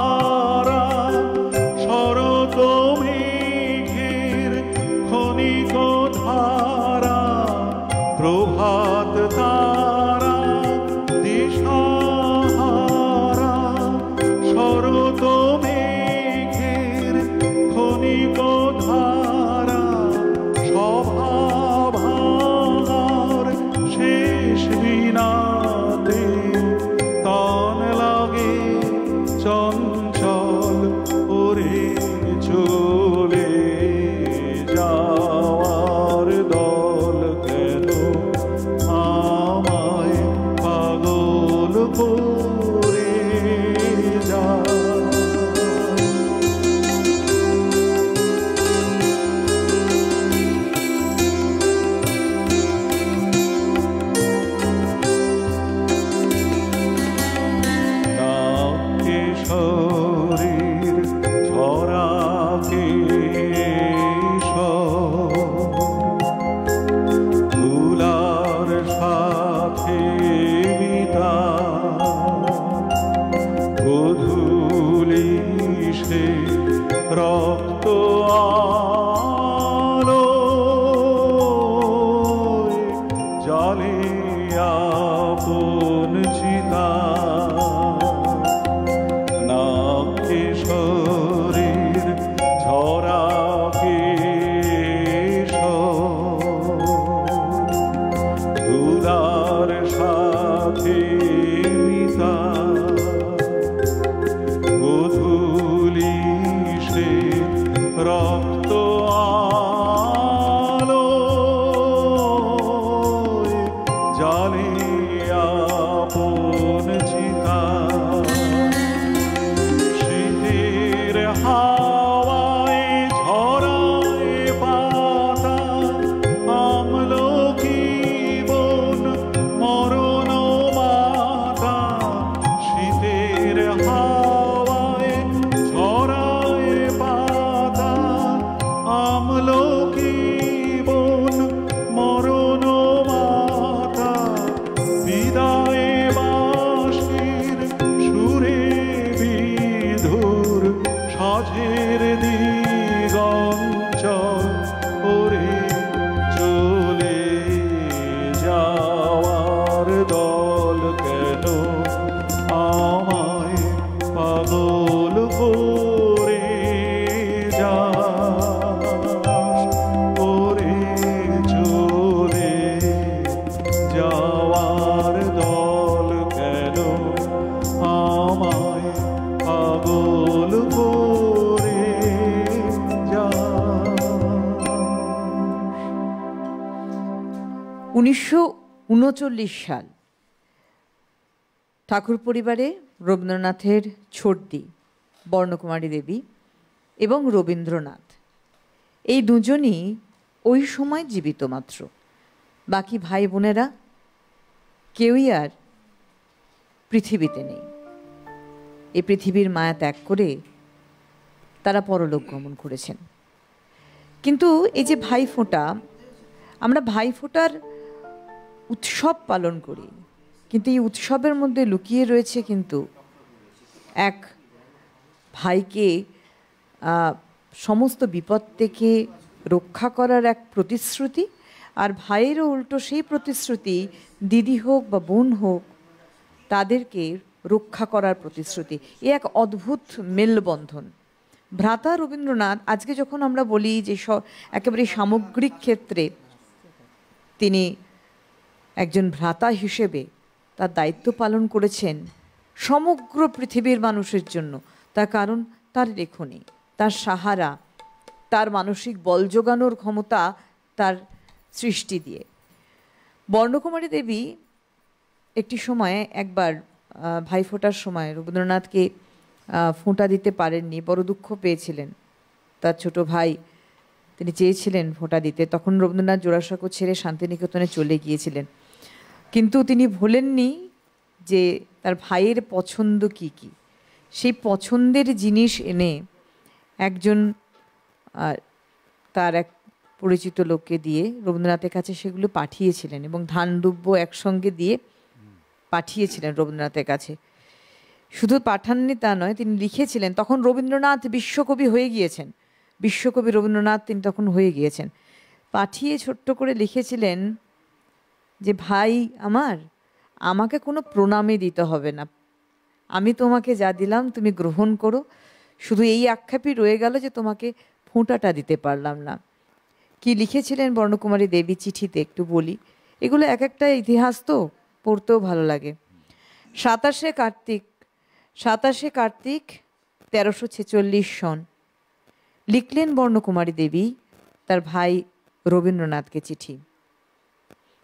শরৎ মেঘের ক্ষণিক ধারা, প্রভাত তারা দিশাহারা শরৎ মেঘের ক্ষণিক ধারা, স্বভাভাঙার শেষ বিনাতে তন লাগে চঞ্চল ওরে চলে যাওয়ার দল, কেন আমায় পাগল করে যাস। শরীর ঝরা তুলার সাথে বিতা গধূলি সে রক্ত আলো জলে আপন চিতা, শরীর ঝরা ধুলার সাথে মিতা গধূলি সে রক্ত আলো জালে আপন চিতা, হাওয়ায় ঝরায় পাতা আমলকি বন মরণ মাতা, শীতের হাওয়ায় ঝরায় পাতা আমলকি বন মরণ মাতা, বিদায় বাঁশির সুরে বিধুর সাঝের দিগঞ্চল ওরে চলে যাওয়ার দল, কেন আমায় পাগল করে যাস ওরে চলে যাওয়ার দল, কেন আমায় পাগল করে যাস। 1939 সাল, ঠাকুর পরিবারে রবীন্দ্রনাথের ছোটদি বর্ণকুমারী দেবী এবং রবীন্দ্রনাথ এই দুজনই ওই সময় জীবিত মাত্র, বাকি ভাই বোনেরা কেউই আর পৃথিবীতে নেই। এই পৃথিবীর মায়া ত্যাগ করে তারা পরলোক গমন করেছেন। কিন্তু এই যে ভাইফোঁটা, আমরা ভাইফোঁটার উৎসব পালন করি, কিন্তু এই উৎসবের মধ্যে লুকিয়ে রয়েছে কিন্তু এক ভাইকে সমস্ত বিপদ থেকে রক্ষা করার এক প্রতিশ্রুতি, আর ভাইয়েরও উল্টো সেই প্রতিশ্রুতি দিদি হোক বা বোন হোক তাদেরকে রক্ষা করার প্রতিশ্রুতি। এ এক অদ্ভুত মেলবন্ধন। ভ্রাতা রবীন্দ্রনাথ আজকে যখন আমরা বলি যে একেবারে সামগ্রিক ক্ষেত্রে তিনি একজন ভ্রাতা হিসেবে তার দায়িত্ব পালন করেছেন সমগ্র পৃথিবীর মানুষের জন্য, তার কারণ তার লেখনী, তার সাহারা, তার মানসিক বল যোগানোর ক্ষমতা তার সৃষ্টি দিয়ে। বর্ণকুমারী দেবী একটি সময়ে একবার ভাইফোঁটার সময় রবীন্দ্রনাথকে ফোঁটা দিতে পারেননি, বড় দুঃখ পেয়েছিলেন। তার ছোট ভাই, তিনি চেয়েছিলেন ফোঁটা দিতে, তখন রবীন্দ্রনাথ জোড়াসাঁকো ছেড়ে শান্তিনিকেতনে চলে গিয়েছিলেন। কিন্তু তিনি ভোলেননি যে তার ভাইয়ের পছন্দ কি কি। সেই পছন্দের জিনিস এনে একজন তার এক পরিচিত লোককে দিয়ে রবীন্দ্রনাথের কাছে সেগুলো পাঠিয়েছিলেন, এবং ধান দুব্য একসঙ্গে দিয়ে পাঠিয়েছিলেন রবীন্দ্রনাথের কাছে। শুধু পাঠাননি তা নয়, তিনি লিখেছিলেন। তখন রবীন্দ্রনাথ বিশ্বকবি হয়ে গিয়েছেন, বিশ্বকবি রবীন্দ্রনাথ তিনি তখন হয়ে গিয়েছেন। পাঠিয়ে ছোট্ট করে লিখেছিলেন যে ভাই আমার, আমাকে কোনো প্রণামই দিতে হবে না, আমি তোমাকে যা দিলাম তুমি গ্রহণ করো, শুধু এই আক্ষেপই রয়ে গেল যে তোমাকে ফোঁটাটা দিতে পারলাম না। কি লিখেছিলেন বর্ণকুমারী দেবী চিঠিতে একটু বলি, এগুলো এক একটা ইতিহাস তো পড়তেও ভালো লাগে। 27শে কার্তিক 1346 সন লিখলেন বর্ণকুমারী দেবী তার ভাই রবীন্দ্রনাথকে চিঠি।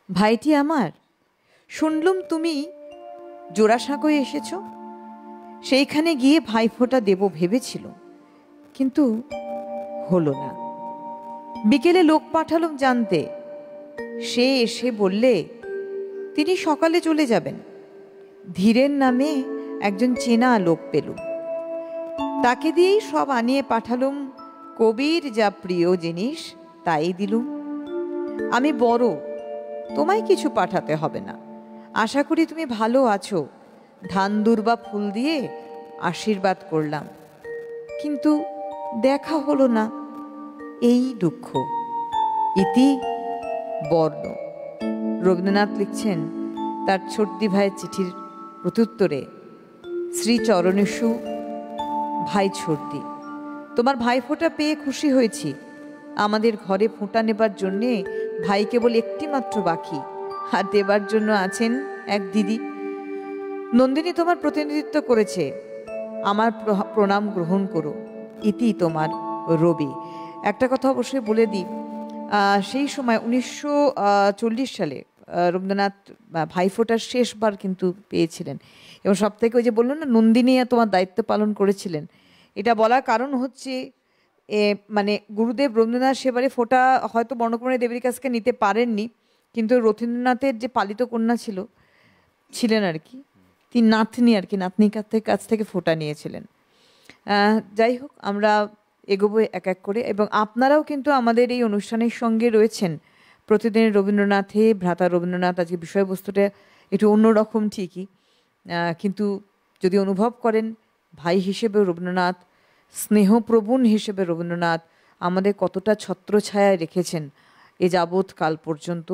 ভাইটি আমার, শুনলুম তুমি জোড়াসাঁকোয় এসেছ, সেইখানে গিয়ে ভাইফোঁটা দেব ভেবেছিল, কিন্তু হলো না। বিকেলে লোক পাঠালুম জানতে, সে এসে বললে তিনি সকালে চলে যাবেন। ধীরেন নামে একজন চেনা লোক পেলুম, তাকে দিয়েই সব আনিয়ে পাঠালুম, কবির যা প্রিয় জিনিস তাই দিলুম। আমি বড়, তোমায় কিছু পাঠাতে হবে না, আশা করি তুমি ভালো আছো, ধান দুর্বা ফুল দিয়ে আশীর্বাদ করলাম, কিন্তু দেখা হলো না, এই দুঃখ। ইতি বর্ণ। রবীন্দ্রনাথ লিখছেন তার ছোটদি ভাইয়ের চিঠির প্রত্যুত্তরে, শ্রীচরণেষু ভাই ছোটদি, তোমার ভাইফোঁটা পেয়ে খুশি হয়েছি। আমাদের ঘরে ফোঁটা নেবার জন্যে ভাই কেবল একটি মাত্র বাকি, আর দেবার জন্য আছেন এক দিদি। নন্দিনী তোমার প্রতিনিধিত্ব করেছে, আমার প্রণাম গ্রহণ করো। ইতি তোমার রবি। একটা কথা অবশ্যই বলে দিই, সেই সময় 1940 সালে রবীন্দ্রনাথ ভাইফোঁটার শেষবার কিন্তু পেয়েছিলেন, এবং সব থেকে ওই যে বললো না নন্দিনী তোমার দায়িত্ব পালন করেছিলেন, এটা বলার কারণ হচ্ছে মানে গুরুদেব রবীন্দ্রনাথ সেবারে ফোঁটা হয়তো বর্ণকুমারী দেবীর কাছকে নিতে পারেননি, কিন্তু রথীন্দ্রনাথের যে পালিত কন্যা ছিলেন আর কি, তিনি নাতনি আর কি, নাতনির কাছ থেকে ফোঁটা নিয়েছিলেন। যাই হোক, আমরা এগোবো এক এক করে, এবং আপনারাও কিন্তু আমাদের এই অনুষ্ঠানের সঙ্গে রয়েছেন। প্রতিদিনের রবীন্দ্রনাথে ভ্রাতা রবীন্দ্রনাথ, আজকে বিষয়বস্তুটা একটু অন্যরকম ঠিকই, কিন্তু যদি অনুভব করেন ভাই হিসেবে রবীন্দ্রনাথ, স্নেহপ্রবণ হিসেবে রবীন্দ্রনাথ আমাদের কতটা ছত্রছায়ায় রেখেছেন এ যাবৎ কাল পর্যন্ত,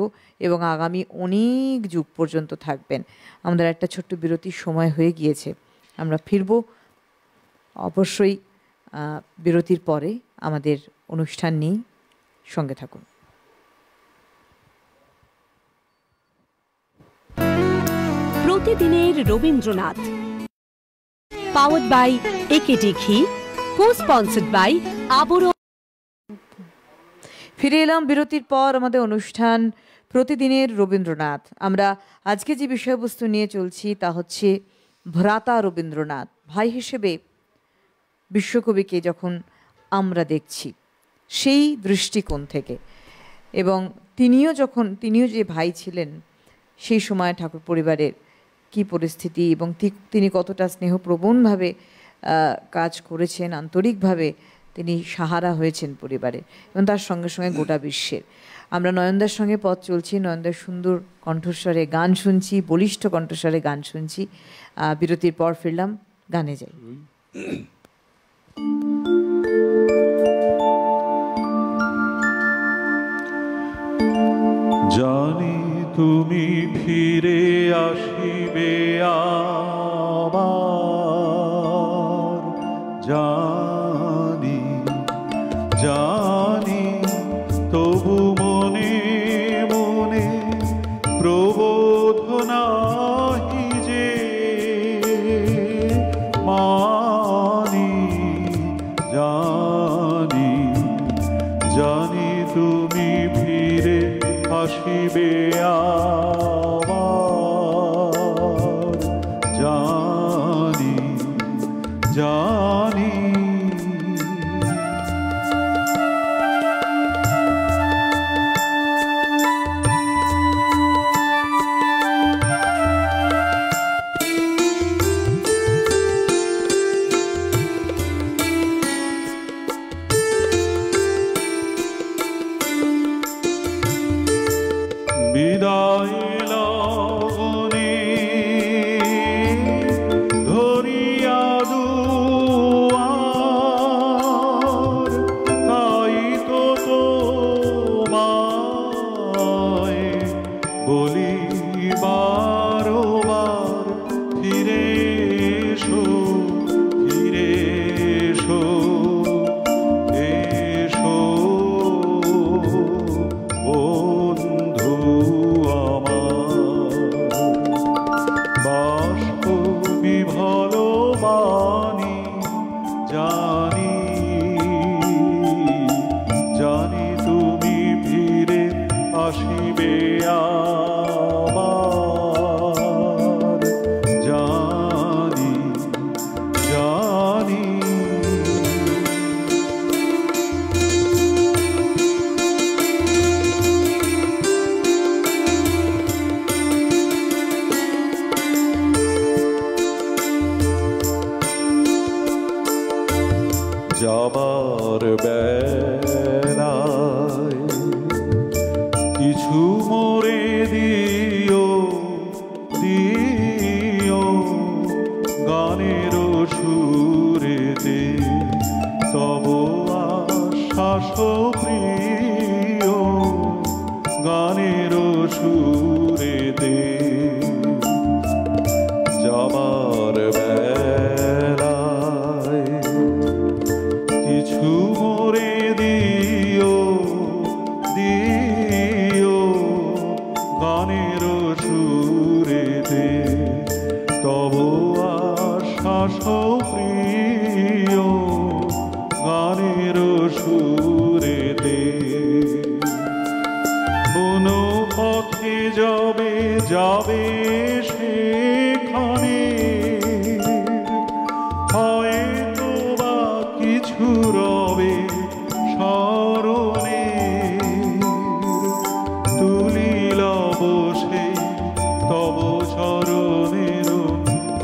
এবং আগামী অনেক যুগ পর্যন্ত থাকবেন। আমাদের একটা ছোট্ট বিরতির সময় হয়ে গিয়েছে, আমরা ফিরব অবশ্যই বিরতির পরে আমাদের অনুষ্ঠান নিয়ে। সঙ্গে থাকুন। প্রতিদিনের রবীন্দ্রনাথ, পাওয়ার্ড বাই একেডি ঘি, কো-স্পন্সর্ড বাই আবরণ। ফিরে এলাম বিরতির পর আমাদের অনুষ্ঠান প্রতিদিনের রবীন্দ্রনাথ। আমরা আজকে যে বিষয়বস্তু নিয়ে চলছি তা হচ্ছে ভ্রাতা রবীন্দ্রনাথ। ভাই হিসেবে বিশ্বকবিকে যখন আমরা দেখছি সেই দৃষ্টিকোণ থেকে, এবং তিনিও যে ভাই ছিলেন সেই সময় ঠাকুর পরিবারের কি পরিস্থিতি এবং তিনি কতটা স্নেহপ্রবণভাবে কাজ করেছেন, আন্তরিকভাবে তিনি সাহারা হয়েছেন পরিবারে এবং তার সঙ্গে সঙ্গে গোটা বিশ্বের। আমরা নয়নদার সঙ্গে পথ চলছি, নয়নদার সুন্দর কণ্ঠস্বরে গান শুনছি, বলিষ্ঠ কণ্ঠস্বরে গান শুনছি। বিরতির পর ফিরলাম, গানে যাই। জানি তুমি ফিরে আসিবে আবার, জানি জানি তবু মনে মনে প্রবোধ নাহি যে মানি, জানি জানি তুমি ফিরে আসিবে আবার, জানি জানি বিদায় লগনে ধরিয়া দুয়ার, তাই তো তোমায় বলি বারবার, ফিরে এসো ফিরে এসো এসো বন্ধু আমার, বাষ্পী ভালো বাণী জানি জানি তুমি ফিরে আসিবে আবার, জানি জানি যাবার বেলায় কিছু মোরে দিও দিও গানের সুরেতে, তব আশ্বাস প্রিয় গানের সুরেতে, যাবার বেলায় কিছু মোরে দিও দিও গানের সুরেতে, তব আশ্বাস প্রিয় গানের সুরেতে, কোন পথে যাবে যাবে সেখানে, হয়তো বা কিছু রবে স্মরণে, তুলিল বসে তব চরণের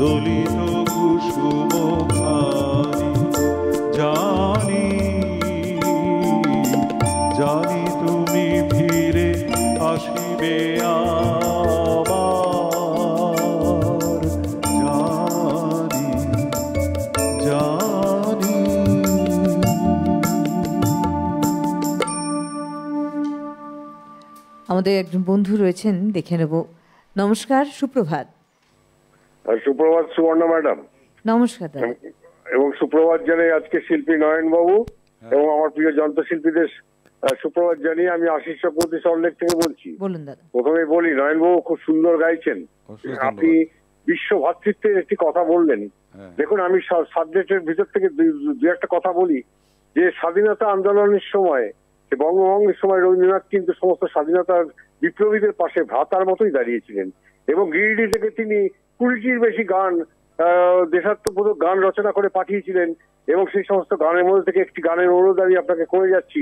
দলিত কুসুম খানি, জানি জানি তুমি ফিরে আসিবে আবার, জানি জানি। আমাদের একজন বন্ধু রয়েছেন, দেখে নেব। নমস্কার, সুপ্রভাত। সুপ্রভাত সুবর্ণা ম্যাডাম। নমস্কার দাদা। এবং সুপ্রভাত জানাই আজকে শিল্পী নয়ন বাবু এবং আমার প্রিয় যন্ত্রশিল্পীদের সুপ্রভাত জানিয়ে আমি আশিস চক্রবর্তী সল্টলেক থেকে বলছি। বলুন দাদা। প্রথমে বলি নয়ন বাবু খুব সুন্দর গাইছেন। আপনি বিশ্ব ভ্রাতৃত্বের একটি কথা বললেন। দেখুন আমি সাবজেক্টের ভিতর থেকে দু একটা কথা বলি যে স্বাধীনতা আন্দোলনের সময় বঙ্গভঙ্গের সময় রবীন্দ্রনাথ কিন্তু সমস্ত স্বাধীনতার বিপ্লবীদের পাশে ভ্রাতার মতোই দাঁড়িয়েছিলেন এবং গিরিডি থেকে তিনি 20টির বেশি গান দেশাত্মবোধক গান রচনা করে পাঠিয়েছিলেন এবং সেই সমস্ত গানের মধ্যে থেকে একটি গানের অনুরোধ আমি আপনাকে করে যাচ্ছি,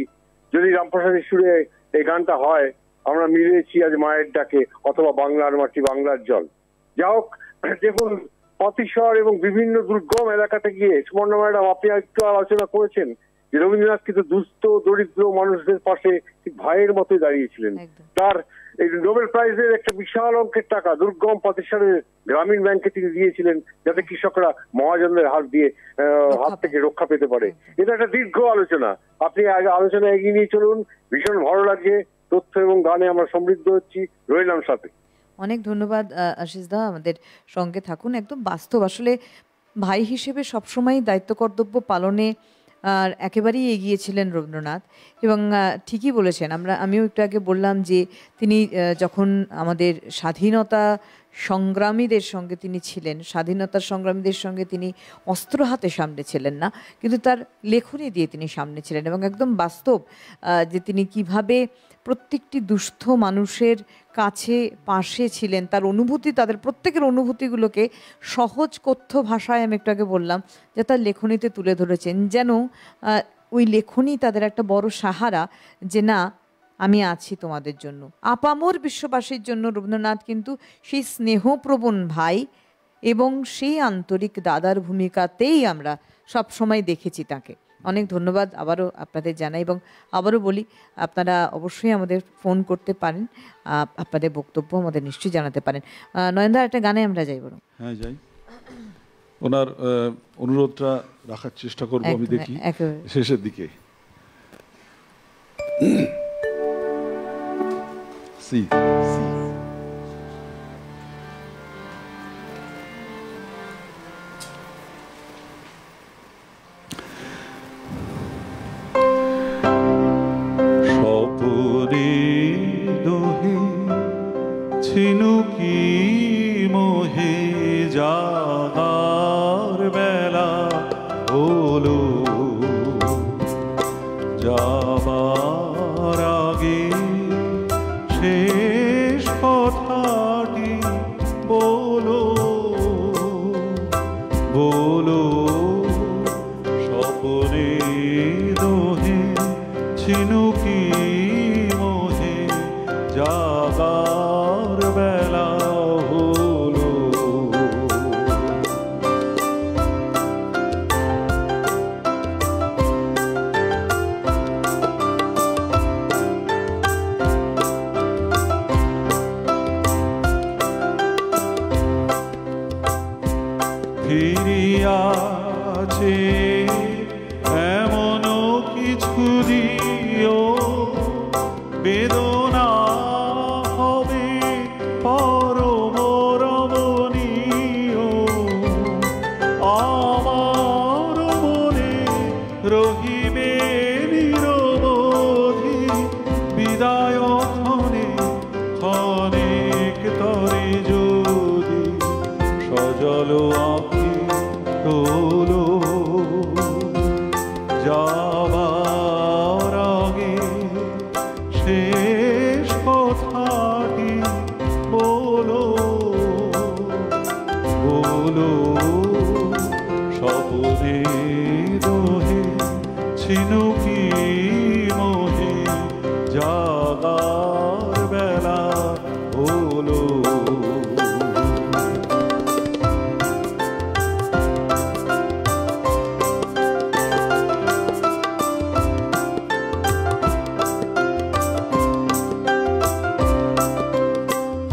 যদি রামপ্রসাদের সুরে এই গানটা হয়, আমরা মিলেছি আজ মায়ের ডাকে অথবা বাংলার মাটি বাংলার জল। যা হোক, দেখুন অতিশয় এবং বিভিন্ন দুর্গম এলাকাতে গিয়ে সুবর্ণা ম্যাডাম আপনি একটু আলোচনা করেছেন যে রবীন্দ্রনাথ কিন্তু দুস্থ দরিদ্র মানুষদের পাশে ভাইয়ের মতোই দাঁড়িয়েছিলেন। তার এই নোবেল প্রাইজের একটা বিশাল অঙ্কের টাকা দুর্গম প্রতিষ্ঠানের গ্রামীণ ব্যাংকে তিনি দিয়েছিলেন যাতে কৃষকরা মহাজনদের হাত থেকে রক্ষা পেতে পারে। এটা একটা দীর্ঘ আলোচনা, আপনি আলোচনা এগিয়ে নিয়ে চলুন। ভীষণ ভালো লাগছে, তথ্য এবং গানে আমরা সমৃদ্ধ হচ্ছি। রইলাম সাথে। অনেক ধন্যবাদ আশিস দা, আমাদের সঙ্গে থাকুন। একদম বাস্তব, আসলে ভাই হিসেবে সবসময় দায়িত্ব কর্তব্য পালনে আর একেবারেই এগিয়েছিলেন রবীন্দ্রনাথ। এবং ঠিকই বলেছেন, আমিও একটু আগে বললাম যে তিনি যখন আমাদের স্বাধীনতা সংগ্রামীদের সঙ্গে তিনি ছিলেন, স্বাধীনতার সংগ্রামীদের সঙ্গে তিনি অস্ত্র হাতে সামনে ছিলেন না, কিন্তু তার লেখনী দিয়ে তিনি সামনে ছিলেন। এবং একদম বাস্তব যে তিনি কিভাবে প্রত্যেকটি দুস্থ মানুষের কাছে পাশে ছিলেন, তার অনুভূতি, তাদের প্রত্যেকের অনুভূতিগুলোকে সহজ কথ্য ভাষায় আমি একটু আগে বললাম যে তার লেখনীতে তুলে ধরেছেন, যেন ওই লেখনী তাদের একটা বড় সাহারা যে না আমি আছি তোমাদের জন্য। আপামর বিশ্ববাসীর জন্য রবীন্দ্রনাথ কিন্তু সেই স্নেহপ্রবণ ভাই এবং সেই আন্তরিক দাদার ভূমিকাতেই আমরা সবসময় দেখেছি তাকে। অনেক ধন্যবাদ আবারও আপনাদের জানাই, এবং আবারও বলি আপনারা অবশ্যই আমাদের ফোন করতে পারেন, আপনাদের বক্তব্য আমাদের নিশ্চয়ই জানাতে পারেন। নয়নদা, একটা গানে আমরা যাই বরং। হ্যাঁ যাই, ওনার অনুরোধটা রাখার চেষ্টা করবো আমি, দেখি শেষের দিকে। ছিনুকি মোহে জাগার বেলা হলো, যাবার আগে শেষ কথাটি বলো বলো, স্বপনে দোহে ছিনুকি মোহে জাগার বেলা হলো। ফিরিয়াছে এমনও কিছু দিও, বেদনা হবে পরম রমণীয়, আমার মনে রহিবে নিরবধি বিদায় ক্ষণে ক্ষণিক তরে যদি সজল আঁকি তোলো, যাবার আগে শেষ কথাটি বলো বলো, স্বপনে দোহে ছিনুকি মোহে জাগার বেলা হলো।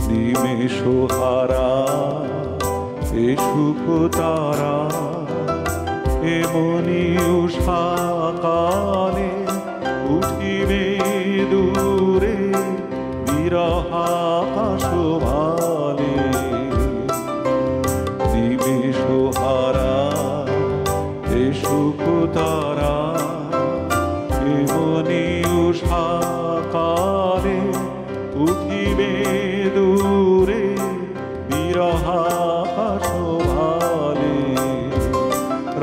নিমেষহারা এ সুখ তারা এমনি উষাকালে উঠিবে দূরে বিরহাকাশ ভালে। নিমেষহারা এ সুখ তারা এমনি উষাকালে উঠিবে দূরে বিরহাকাশ ভালে।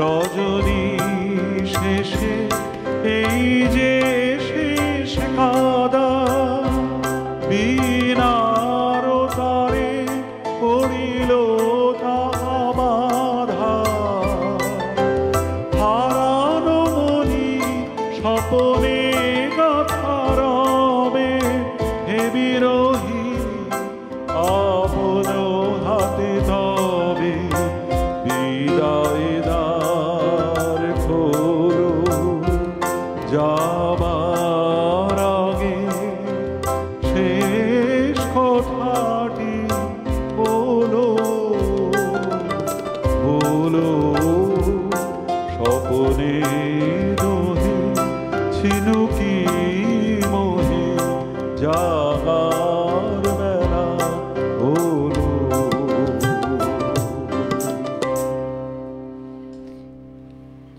রজনী শেষে এই যে শেষ কাদা, বিনার তারে পড়িল তাহা বাধা, হারানো মনি স্বপনে গাথা রবে হে বিরোহী আপন হাতে জাগার বেলা হলো।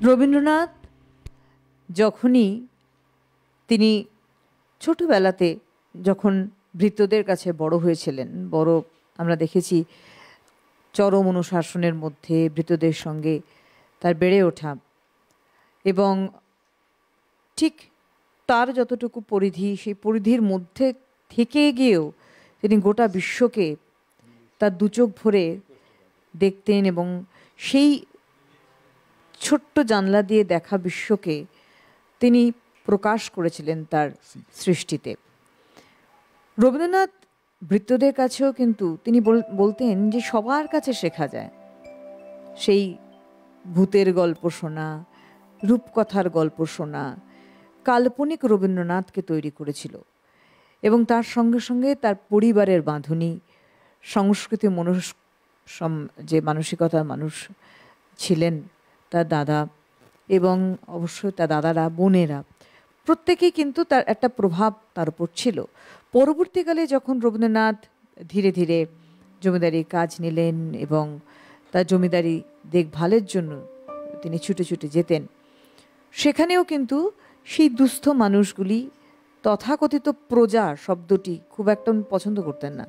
রবীন্দ্রনাথ যখনই তিনি ছোটবেলাতে যখন ভৃত্যদের কাছে বড় হয়েছিলেন, বড় আমরা দেখেছি চরম অনুশাসনের মধ্যে ভৃত্যদের সঙ্গে তার বেড়ে ওঠা, এবং ঠিক তার যতটুকু পরিধি সেই পরিধির মধ্যে থেকে গিয়েও তিনি গোটা বিশ্বকে তার দুচোখ ভরে দেখতেন এবং সেই ছোট্ট জানলা দিয়ে দেখা বিশ্বকে তিনি প্রকাশ করেছিলেন তার সৃষ্টিতে। রবীন্দ্রনাথ ভৃত্যদের কাছেও কিন্তু তিনি বলতেন যে সবার কাছে শেখা যায়। সেই ভূতের গল্প শোনা, রূপকথার গল্প শোনা কাল্পনিক রবীন্দ্রনাথকে তৈরি করেছিল, এবং তার সঙ্গে সঙ্গে তার পরিবারের বাঁধনি, সংস্কৃতি যে মানসিকতার মানুষ ছিলেন তার দাদা এবং অবশ্যই তার দাদারা, বোনেরা, প্রত্যেকেই কিন্তু তার একটা প্রভাব তার উপর ছিল। পরবর্তীকালে যখন রবীন্দ্রনাথ ধীরে ধীরে জমিদারি কাজ নিলেন এবং তার জমিদারি দেখভালের জন্য তিনি ছুটে ছুটে যেতেন, সেখানেও কিন্তু সেই দুস্থ মানুষগুলি তথাকথিত প্রজা শব্দটি খুব একটা পছন্দ করতেন না।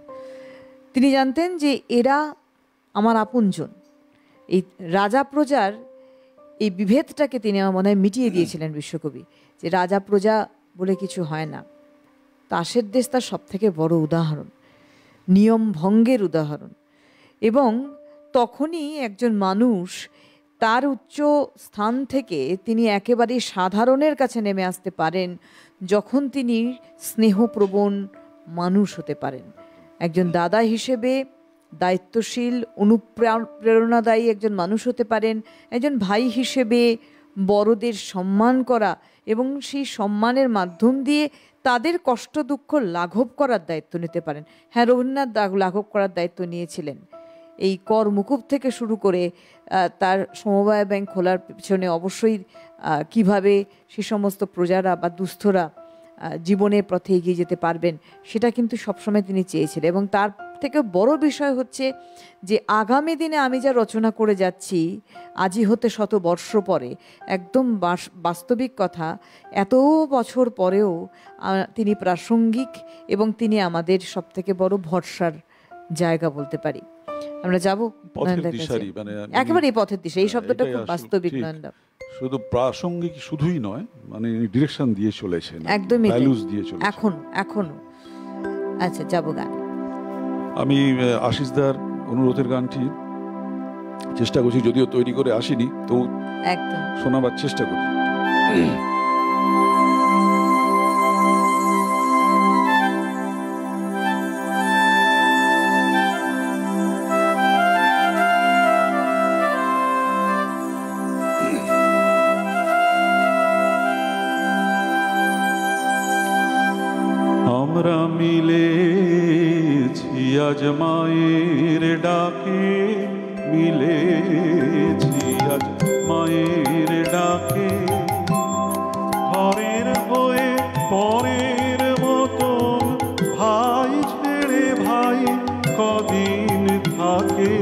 তিনি জানতেন যে এরা আমার আপনজন। এই রাজা প্রজার এই বিভেদটাকে তিনি আমার মনে হয় মিটিয়ে দিয়েছিলেন বিশ্বকবি, যে রাজা প্রজা বলে কিছু হয় না। তাসের দেশ তার সব থেকে বড় উদাহরণ, নিয়ম ভঙ্গের উদাহরণ। এবং তখনই একজন মানুষ তার উচ্চ স্থান থেকে তিনি একেবারে সাধারণের কাছে নেমে আসতে পারেন যখন তিনি স্নেহপ্রবণ মানুষ হতে পারেন। একজন দাদা হিসেবে দায়িত্বশীল, অনুপ্রেরণাদায়ী একজন মানুষ হতে পারেন। একজন ভাই হিসেবে বড়দের সম্মান করা এবং সেই সম্মানের মাধ্যম দিয়ে তাদের কষ্ট দুঃখ লাঘব করার দায়িত্ব নিতে পারেন। হ্যাঁ, রবীন্দ্রনাথ লাঘব করার দায়িত্ব নিয়েছিলেন। এই কর মুকুব থেকে শুরু করে তার সমবায় ব্যাংক খোলার পিছনে অবশ্যই কিভাবে সে সমস্ত প্রজারা বা দুস্থরা জীবনের পথে এগিয়ে যেতে পারবেন সেটা কিন্তু সবসময় তিনি চেয়েছিলেন। এবং তার থেকে বড় বিষয় হচ্ছে যে আগামী দিনে আমি যা রচনা করে যাচ্ছি আজই হতে 100 বর্ষ পরে, একদম বাস্তবিক কথা, এত বছর পরেও তিনি প্রাসঙ্গিক এবং তিনি আমাদের সব থেকে বড় ভরসার জায়গা বলতে পারি। আমরা যাবো একেবারে এই পথের দিশা, এই শব্দটা খুব বাস্তবিক নয়নদা। শুধু প্রাসঙ্গিক শুধুই নয়, মানে ডিরেকশন দিয়ে চলেছেন, একদমই ভ্যালুস দিয়ে চলেছেন এখনো। আচ্ছা, যাবো গান। আমি আশিসদার অনুরোধের গানটি চেষ্টা করছি, যদিও তৈরি করে আসিনি, তো একদম শোনাবার চেষ্টা করি। আমরা মিলেছি আজ মায়ের ডাকে, মিলেছি আজ মায়ের ডাকে, ঘরের হয়ে পরের মতন ভাই ছেড়ে ভাই কদিন থাকে,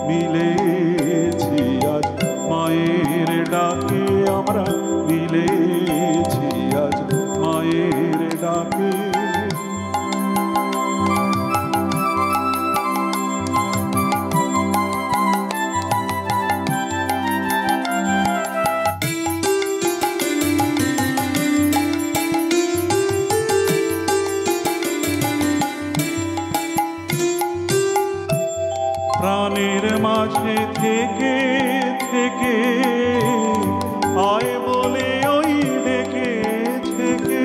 মিলেছি আজ মায়ের ডাকে, আমরা মিলেছি আজ মায়ের ডাকে। প্রাণের মাঝে থেকে থেকে আয় বলে ওই ডেকে থেকে,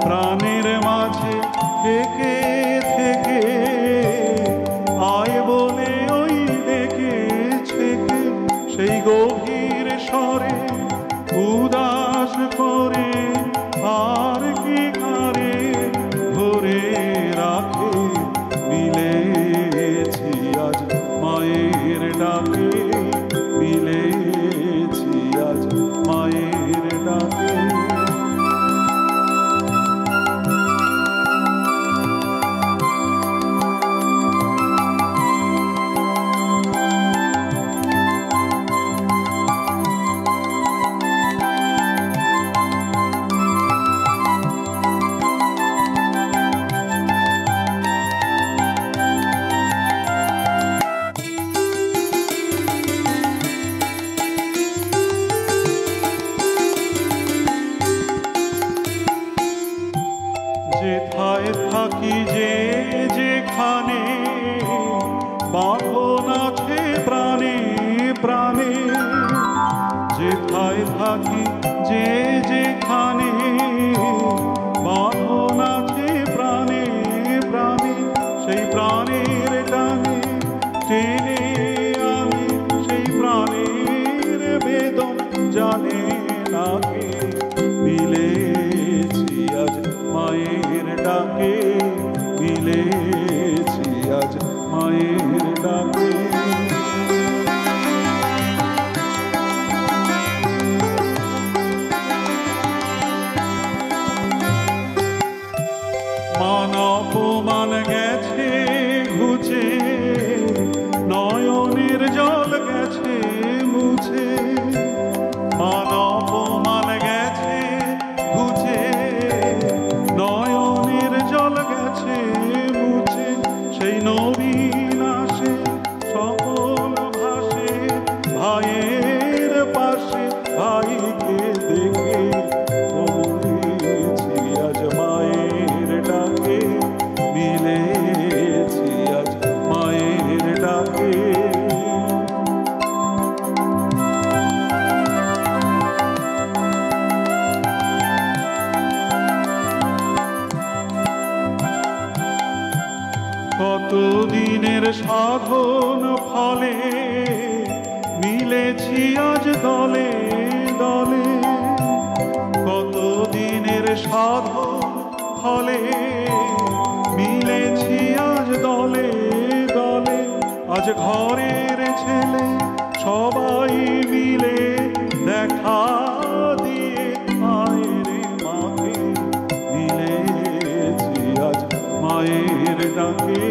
প্রাণের মাঝে থেকে থেকে আয় বলে ওই ডেকে থেকে, সেই গভীর স্বরে উদাস করে আর কি কারে ধরে রাখে, মিলেছি আজ মায়ের ডাকে, মিলেছি আজ মায়ের ডাকে। যেথায় থাকি যে যেখানে বাঁধন আছে প্রাণে প্রাণে, যেথায় থাকি যে যেখানে বাঁধন আছে প্রাণে প্রাণে, সেই প্রাণের টানে টেনে আমি সেই প্রাণের বেদন জানে না কে। মিলেছি আজ মায়ের ডাকে, মিলেছি আজ মায়ের ডাকে। মান অপমান গেছে ঘুচে, নয়নের জল গেছে মুছে, মান অপমান গেছে ঘুচে, নয়নের জল গেছে মুছে, সেই নবীন আসে সকল ভাসে ভাইয়ের পাশে, ভাইকে দেখে বলেছি আজ মায়ের ডাকে, মিলেছি আজ মায়ের ডাকে। কতদিনের সাধন ফলে মিলেছি আজ দলে দলে, কতদিনের সাধন ফলে মিলেছি আজ দলে দলে, আজ ঘরের ছেলে সবাই মিলে দেখা দিয়ে মায়ের মাকে, মিলেছি আজ মায়ের ডাকে,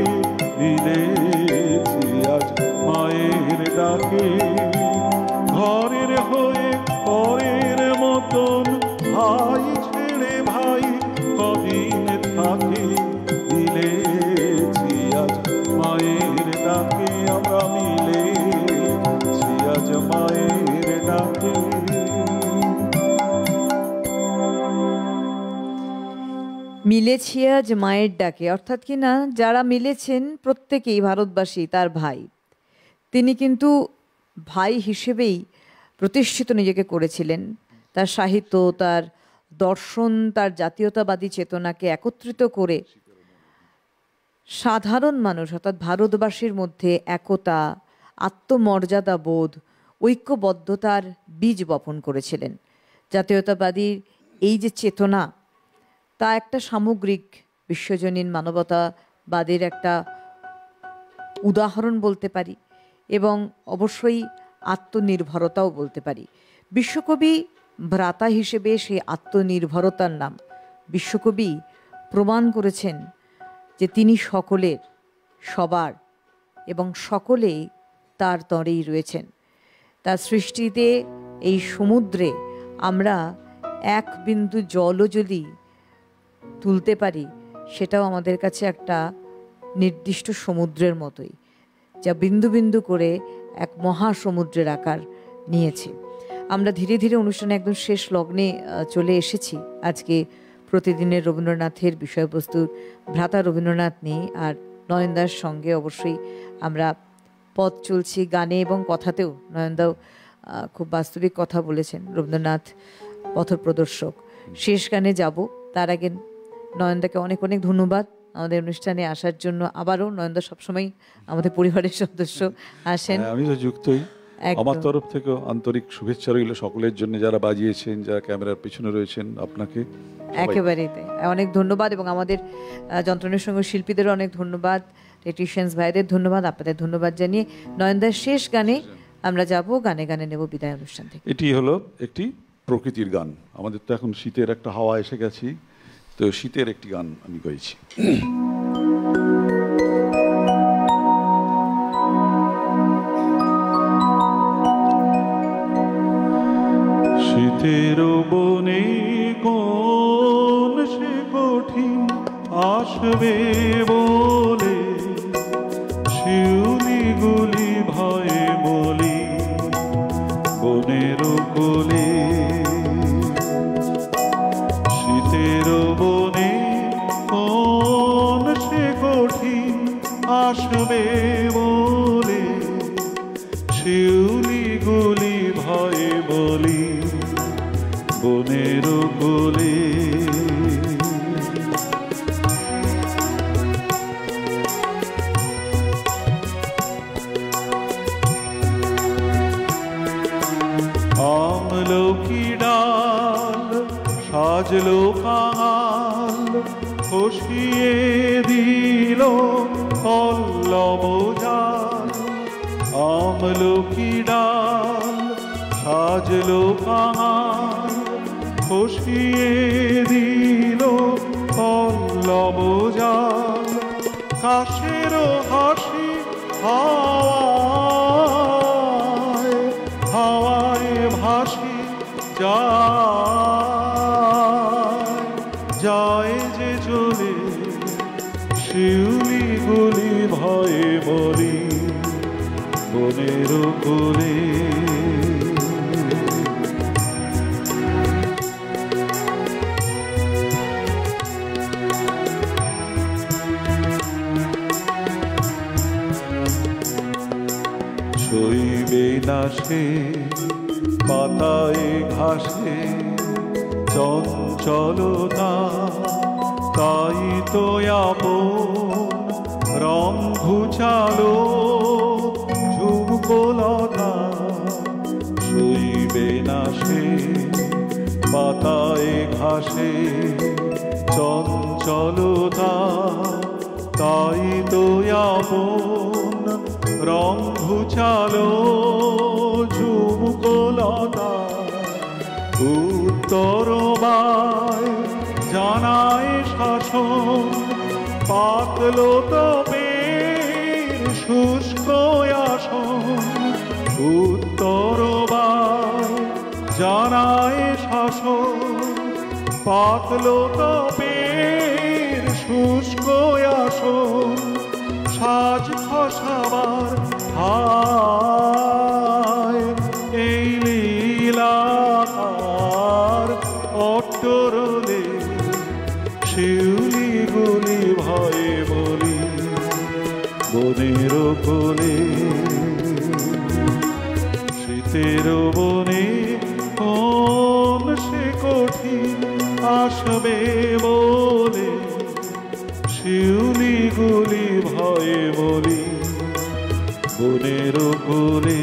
মিলেছি আজ মায়ের ডাকে। ঘরের হয়ে পরের মতন ভাই ছেড়ে ভাই কদিন থাকে, মিলেছি আজ মায়ের ডাকে, আমরা মিলেছি আজ মায়ের ডাকে। মিলেছি আজ মায়ের ডাকে, অর্থাৎ কি না, যারা মিলেছেন প্রত্যেকেই ভারতবাসী তার ভাই। তিনি কিন্তু ভাই হিসেবেই প্রতিষ্ঠিত নিজেকে করেছিলেন। তার সাহিত্য, তার দর্শন, তার জাতীয়তাবাদী চেতনাকে একত্রিত করে সাধারণ মানুষ অর্থাৎ ভারতবাসীর মধ্যে একতা, আত্মমর্যাদা বোধ, ঐক্যবদ্ধতার বীজ বপন করেছিলেন। জাতীয়তাবাদীর এই যে চেতনা, তা একটা সামগ্রিক বিশ্বজনীন মানবতাবাদের একটা উদাহরণ বলতে পারি, এবং অবশ্যই আত্মনির্ভরতাও বলতে পারি। বিশ্বকবি ভ্রাতা হিসেবে সেই আত্মনির্ভরতার নাম বিশ্বকবি প্রমাণ করেছেন যে তিনি সকলের, সবার এবং সকলেই তার তরেই রয়েছেন। তার সৃষ্টিতে এই সমুদ্রে আমরা এক বিন্দু জলও যদি তুলতে পারি, সেটাও আমাদের কাছে একটা নির্দিষ্ট সমুদ্রের মতোই, যা বিন্দু বিন্দু করে এক মহাসমুদ্রের আকার নিয়েছে। আমরা ধীরে ধীরে অনুষ্ঠানে একদম শেষ লগ্নে চলে এসেছি। আজকে প্রতিদিনের রবীন্দ্রনাথের বিষয়বস্তু ভ্রাতা রবীন্দ্রনাথ নিয়ে, আর নয়নদার সঙ্গে অবশ্যই আমরা পথ চলছি গানে এবং কথাতেও। নয়নদাও খুব বাস্তবিক কথা বলেছেন, রবীন্দ্রনাথ পথপ্রদর্শক। শেষ গানে যাব, তার আগে নয়নদাকে অনেক অনেক ধন্যবাদ আমাদের অনুষ্ঠানে আসার জন্য। আবারও নয়নদা সবসময় আমাদের পরিবারের সদস্য আসেন। আমি তো যুক্তই, আমার তরফ থেকে আন্তরিক শুভেচ্ছা রইল সকলের জন্য, যারা বাজিয়েছেন, যারা ক্যামেরার পিছনে রয়েছেন, আপনাকে একেবারেই তাই, অনেক ধন্যবাদ। এবং আমাদের যন্ত্রণার সঙ্গে শিল্পীদেরও অনেক ধন্যবাদ, টেকনিশিয়ানস ভাইদের ধন্যবাদ, আপনাদের ধন্যবাদ জানিয়ে নয়নদার শেষ গানে আমরা যাব, গানে গানে নেব বিদায় অনুষ্ঠান থেকে। এটি হলো একটি প্রকৃতির গান। আমাদের তো এখন শীতের একটা হাওয়া এসে গেছি, তো শীতের একটি গান আমি গাইছি। শীতের বনে কোন সে কঠিন আসবে বলে, শিউলিগুলি ভয়ে বলি বনের কোলে। শীতের বনে সাজলো কাঙাল খসিয়ে দিল পল্লব জাল আমলকি ডাল সাজলো কাঙাল খসিয়ে দিল পল্লব জাল কাশের হাসি হাওয়ায় হাওয়ায় ভাসি যায় যে চলে শিউলি গুলি ভয়ে বলি বনের কোলে সইবে না সে পাতায় ঘাসে চঞ্চলতা তাই তো আপন রং ঘুচালো ঝুমকোলতা সইবে না সে পাতায় ঘাসে চঞ্চলতা তাই তো আপন রং ঘুচালো ঝুমকোলতা উত্তর বায় জানায় শাসন পাতলো তবের শুষ্ক আসন উত্তর বায় জানায় শাসন পাতলো তবের শুষ্ক আসন সাজ খসাবার হায় এই লীলাকার অট্টরলে শিউলি গুলি ভয়ে বলি বনের কোলে শীতের বনে কোন সে কঠিন আসবে বলে শিউলি গুলি ভয়ে বলি বনের কোলে